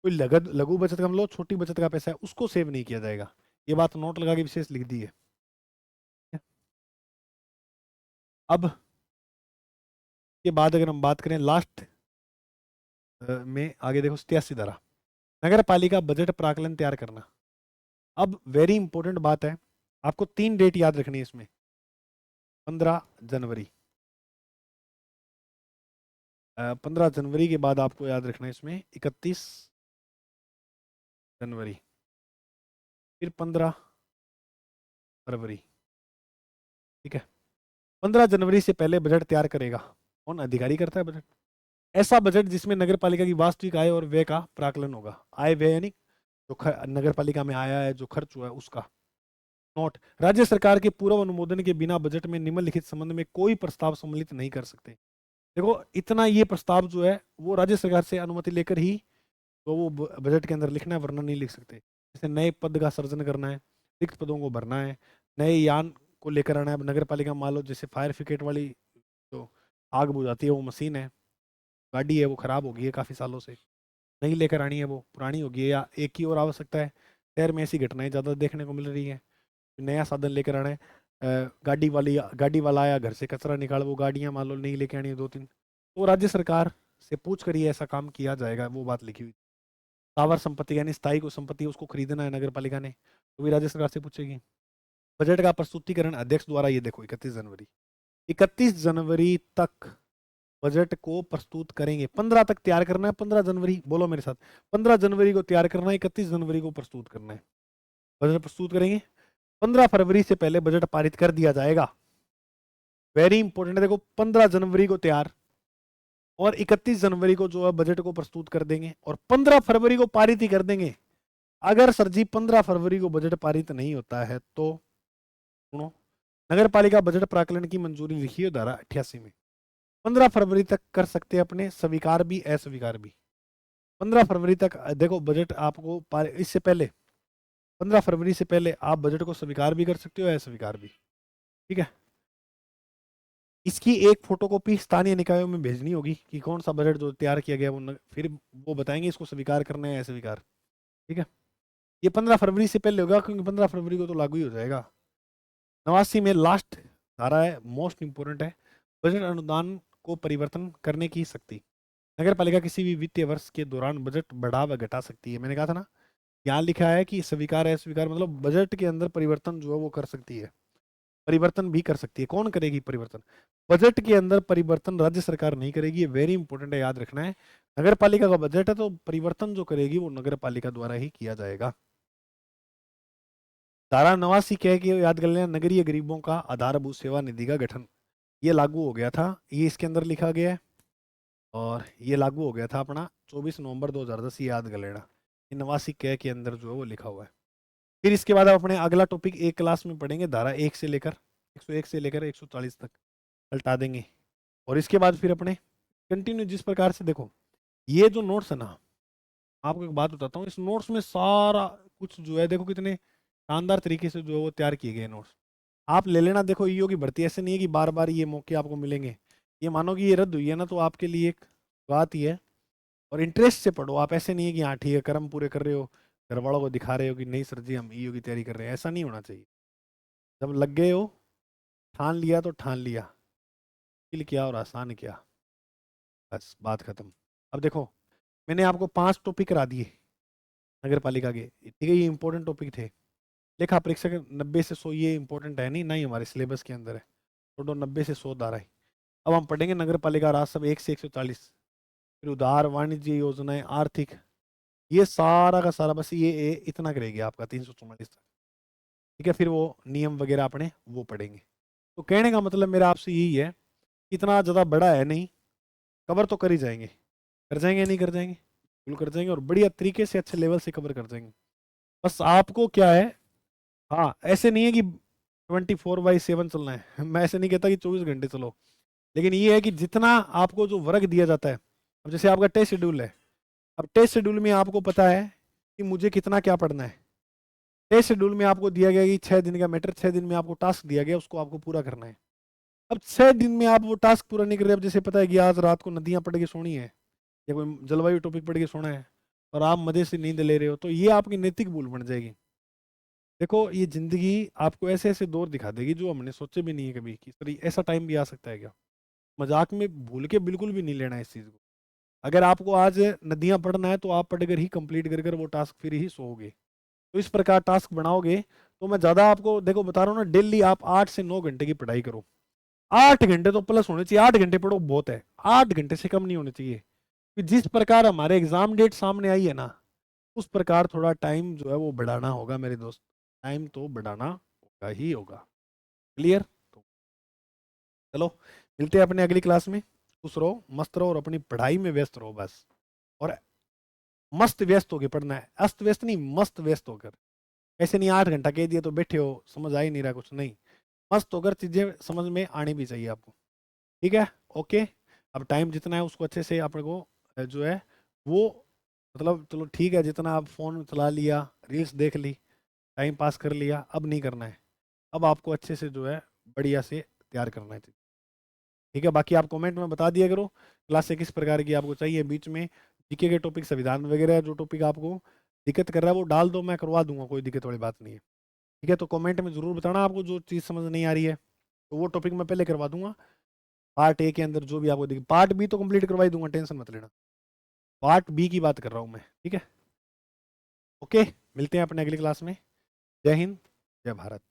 कोई लघु बचत का मतलब छोटी बचत का पैसा है, उसको सेव नहीं किया जाएगा। ये बात नोट लगा के विशेष लिख दी है। अब के बाद अगर हम बात करें लास्ट में आगे देखो 87 धारा, नगर पालिका बजट प्राकलन तैयार करना। अब वेरी इंपॉर्टेंट बात है, आपको 3 डेट याद रखनी है इसमें। 15 जनवरी, 15 जनवरी के बाद आपको याद रखना है इसमें 31 जनवरी, फिर 15 फरवरी, ठीक है। 15 जनवरी से पहले बजट तैयार करेगा कौन? अधिकारी करता है बजट। ऐसा बजट जिसमें नगर पालिका की वास्तविक आय और व्यय का प्राकलन होगा। आय व्यय यानी जो नगर पालिका में आया है, जो खर्च हुआ है उसका। नोट, राज्य सरकार के पूर्व अनुमोदन के बिना बजट में निम्नलिखित संबंध में कोई प्रस्ताव सम्मिलित नहीं कर सकते। देखो इतना, ये प्रस्ताव जो है वो राज्य सरकार से अनुमति लेकर ही तो वो बजट के अंदर लिखना है, वरना नहीं लिख सकते। जैसे नए पद का सृजन करना है, रिक्त पदों को भरना है, नए यान को लेकर आना है। अब नगर पालिका मान लो जैसे फायर ब्रिगेड वाली जो आग बुझाती है वो मशीन है, गाड़ी है, वो खराब हो गई है काफ़ी सालों से, नहीं लेकर आनी है, वो पुरानी हो गई है, या एक ही और आवश्यकता है। शहर में ऐसी घटनाएं ज़्यादा देखने को मिल रही है। नया साधन लेकर आना है, गाड़ी वाला आया, घर से कचरा निकाल, वो गाड़ियाँ मान लो नहीं लेके आनी है 2-3, तो राज्य सरकार से पूछ कर ही ऐसा काम किया जाएगा, वो बात लिखी हुई। स्थावर संपत्ति यानी स्थायी को संपत्ति उसको खरीदना है नगर पालिका ने, तो भी राज्य सरकार से पूछेगी। बजट का प्रस्तुतिकरण अध्यक्ष द्वारा, ये देखो 31 जनवरी तक बजट को प्रस्तुत करेंगे। 15 तक तैयार करना है, 15 जनवरी बोलो मेरे साथ, 15 जनवरी को तैयार करना है, 31 जनवरी को प्रस्तुत करना है। बजट प्रस्तुत करेंगे, 15 फरवरी से पहले बजट पारित कर दिया जाएगा। वेरी इंपॉर्टेंट है, देखो 15 जनवरी को तैयार और 31 जनवरी को जो है बजट को प्रस्तुत कर देंगे, और 15 फरवरी को पारित ही कर देंगे। अगर सर जी 15 फरवरी को बजट पारित नहीं होता है तो सुनो, नगर पालिका बजट प्राकलन की मंजूरी लिखी है धारा 88 में। 15 फरवरी तक कर सकते हैं अपने स्वीकार भी अस्वीकार भी। 15 फरवरी तक देखो बजट आपको इससे पहले 15 फरवरी से पहले आप बजट को स्वीकार भी कर सकते हो अस्वीकार भी। ठीक है, इसकी एक फोटोकॉपी स्थानीय निकायों में भेजनी होगी कि कौन सा बजट जो तैयार किया गया फिर वो बताएंगे इसको स्वीकार करना है अस्वीकार। ठीक है, ये 15 फरवरी से पहले होगा क्योंकि 15 फरवरी को तो लागू ही हो जाएगा। 89 में लास्ट धारा है, मोस्ट इंपोर्टेंट है, बजट अनुदान को परिवर्तन करने की शक्ति। नगर पालिका किसी भी वित्तीय वर्ष के दौरान बजट बढ़ा व घटा सकती है। मैंने कहा था ना, यहाँ लिखा है कि स्वीकार है स्वीकार मतलब बजट के अंदर परिवर्तन जो है वो कर सकती है, परिवर्तन भी कर सकती है। कौन करेगी परिवर्तन? बजट के अंदर परिवर्तन राज्य सरकार नहीं करेगी, ये वेरी इंपॉर्टेंट है, याद रखना है। नगर पालिका का बजट है तो परिवर्तन जो करेगी वो नगर पालिका द्वारा ही किया जाएगा। धारा 89 कह के याद कर लेना, नगरीय गरीबों का आधारभूत सेवा निधि का गठन ये लागू हो गया था, ये इसके अंदर लिखा गया है। और ये लागू हो गया था अपना 24 नवंबर 2010, ये याद कर लेना। ये 89 कह के अंदर जो है वो लिखा हुआ है। फिर इसके बाद आप अपने अगला टॉपिक एक क्लास में पढ़ेंगे, धारा 1 से लेकर 101 से लेकर 140 तक पलटा देंगे। और इसके बाद फिर अपने कंटिन्यू जिस प्रकार से देखो, ये जो नोट्स है ना, आपको एक बात बताता हूँ, इस नोट्स में सारा कुछ जो है देखो कितने शानदार तरीके से जो है वो तैयार किए गए नोट्स। आप ले लेना, देखो ईओ की भर्ती ऐसे नहीं है कि बार बार ये मौके आपको मिलेंगे। ये मानो कि ये रद्द हुई है ना तो आपके लिए एक बात ही है। और इंटरेस्ट से पढ़ो आप, ऐसे नहीं है कि हाँ ठीक है कर्म पूरे कर रहे हो, घर वालों को दिखा रहे हो कि नहीं सर जी हम ईओ की तैयारी कर रहे हैं, ऐसा नहीं होना चाहिए। जब लग गए हो, ठान लिया तो ठान लिया, मुश्किल किया और आसान किया, बस बात खत्म। अब देखो, मैंने आपको 5 टॉपिक करा दिए नगर पालिका के, ठीक है, ये इंपॉर्टेंट टॉपिक थे। लेखा परीक्षक 90 से 100 ये इंपॉर्टेंट है नहीं, नहीं हमारे सिलेबस के अंदर है, तो 90 से 100 धारा है। अब हम पढ़ेंगे नगर पालिका राजस्व 1 से 140, फिर उधार वाणिज्य योजनाएं आर्थिक, ये सारा का सारा बस ये इतना करेगी आपका 344 तक। ठीक है, फिर वो नियम वगैरह अपने वो पढ़ेंगे। तो कहने का मतलब मेरा आपसे यही है, इतना ज़्यादा बड़ा है नहीं, कवर तो कर ही जाएंगे, कर जाएंगे नहीं कर जाएंगे, बिल्कुल कर जाएंगे और बढ़िया तरीके से अच्छे लेवल से कवर कर जाएंगे। बस आपको क्या है, हाँ ऐसे नहीं है कि 24/7 चलना है मैं ऐसे नहीं कहता कि 24 घंटे चलो, लेकिन ये है कि जितना आपको जो वर्क दिया जाता है, अब जैसे आपका टेस्ट शेड्यूल है, अब टेस्ट शेड्यूल में आपको पता है कि मुझे कितना क्या पढ़ना है। टेस्ट शेड्यूल में आपको दिया गया कि 6 दिन का मैटर, 6 दिन में आपको टास्क दिया गया, उसको आपको पूरा करना है। अब 6 दिन में आप वो टास्क पूरा नहीं कर रहे, अब जैसे पता है कि आज रात को नदियां पढ़ के सोनी है या कोई जलवायु टॉपिक पढ़ के सोना है और आप मजे से नींद ले रहे हो, तो ये आपकी नैतिक भूल बन जाएगी। देखो ये जिंदगी आपको ऐसे ऐसे दौर दिखा देगी जो हमने सोचे भी नहीं है कभी कि सर ऐसा टाइम भी आ सकता है क्या। मजाक में भूल के बिल्कुल भी नहीं लेना है इस चीज़ को। अगर आपको आज नदियां पढ़ना है तो आप पढ़कर ही कंप्लीट कर कर वो टास्क फिर ही सोओगे। तो इस प्रकार टास्क बनाओगे तो मैं ज़्यादा आपको देखो बता रहा हूँ ना, डेली आप 8 से 9 घंटे की पढ़ाई करो। 8 घंटे तो प्लस होने चाहिए, 8 घंटे पढ़ो बहुत है, 8 घंटे से कम नहीं होने चाहिए। कि जिस प्रकार हमारे एग्जाम डेट सामने आई है ना, उस प्रकार थोड़ा टाइम जो है वो बढ़ाना होगा मेरे दोस्त, टाइम तो बढ़ाना होगा ही होगा। क्लियर? तो चलो मिलते हैं अपने अगली क्लास में। खुश रहो, मस्त रहो और अपनी पढ़ाई में व्यस्त रहो बस। और मस्त व्यस्त होकर पढ़ना है, अस्त व्यस्त नहीं, मस्त व्यस्त होकर। ऐसे नहीं 8 घंटा कह दिया तो बैठे हो, समझ आ ही नहीं रहा कुछ, नहीं, मस्त होकर चीजें समझ में आनी भी चाहिए आपको। ठीक है, ओके। अब टाइम जितना है उसको अच्छे से अपने को जो है वो मतलब चलो ठीक है, जितना आप फोन चला लिया, रील्स देख ली, टाइम पास कर लिया, अब नहीं करना है। अब आपको अच्छे से जो है बढ़िया से तैयार करना है। ठीक है, बाकी आप कमेंट में बता दिया करो क्लास से किस प्रकार की आपको चाहिए। बीच में जीके के टॉपिक, संविधान वगैरह जो टॉपिक आपको दिक्कत कर रहा है वो डाल दो, मैं करवा दूंगा, कोई दिक्कत वाली बात नहीं है। ठीक है, तो कमेंट में जरूर बताना आपको जो चीज़ समझ नहीं आ रही है, तो वो टॉपिक मैं पहले करवा दूंगा। पार्ट ए के अंदर जो भी आपको दिखे, पार्ट बी तो कंप्लीट करवा ही दूंगा, टेंशन मत लेना। पार्ट बी की बात कर रहा हूँ मैं। ठीक है, ओके, मिलते हैं अपने अगली क्लास में। जय हिंद, जय भारत।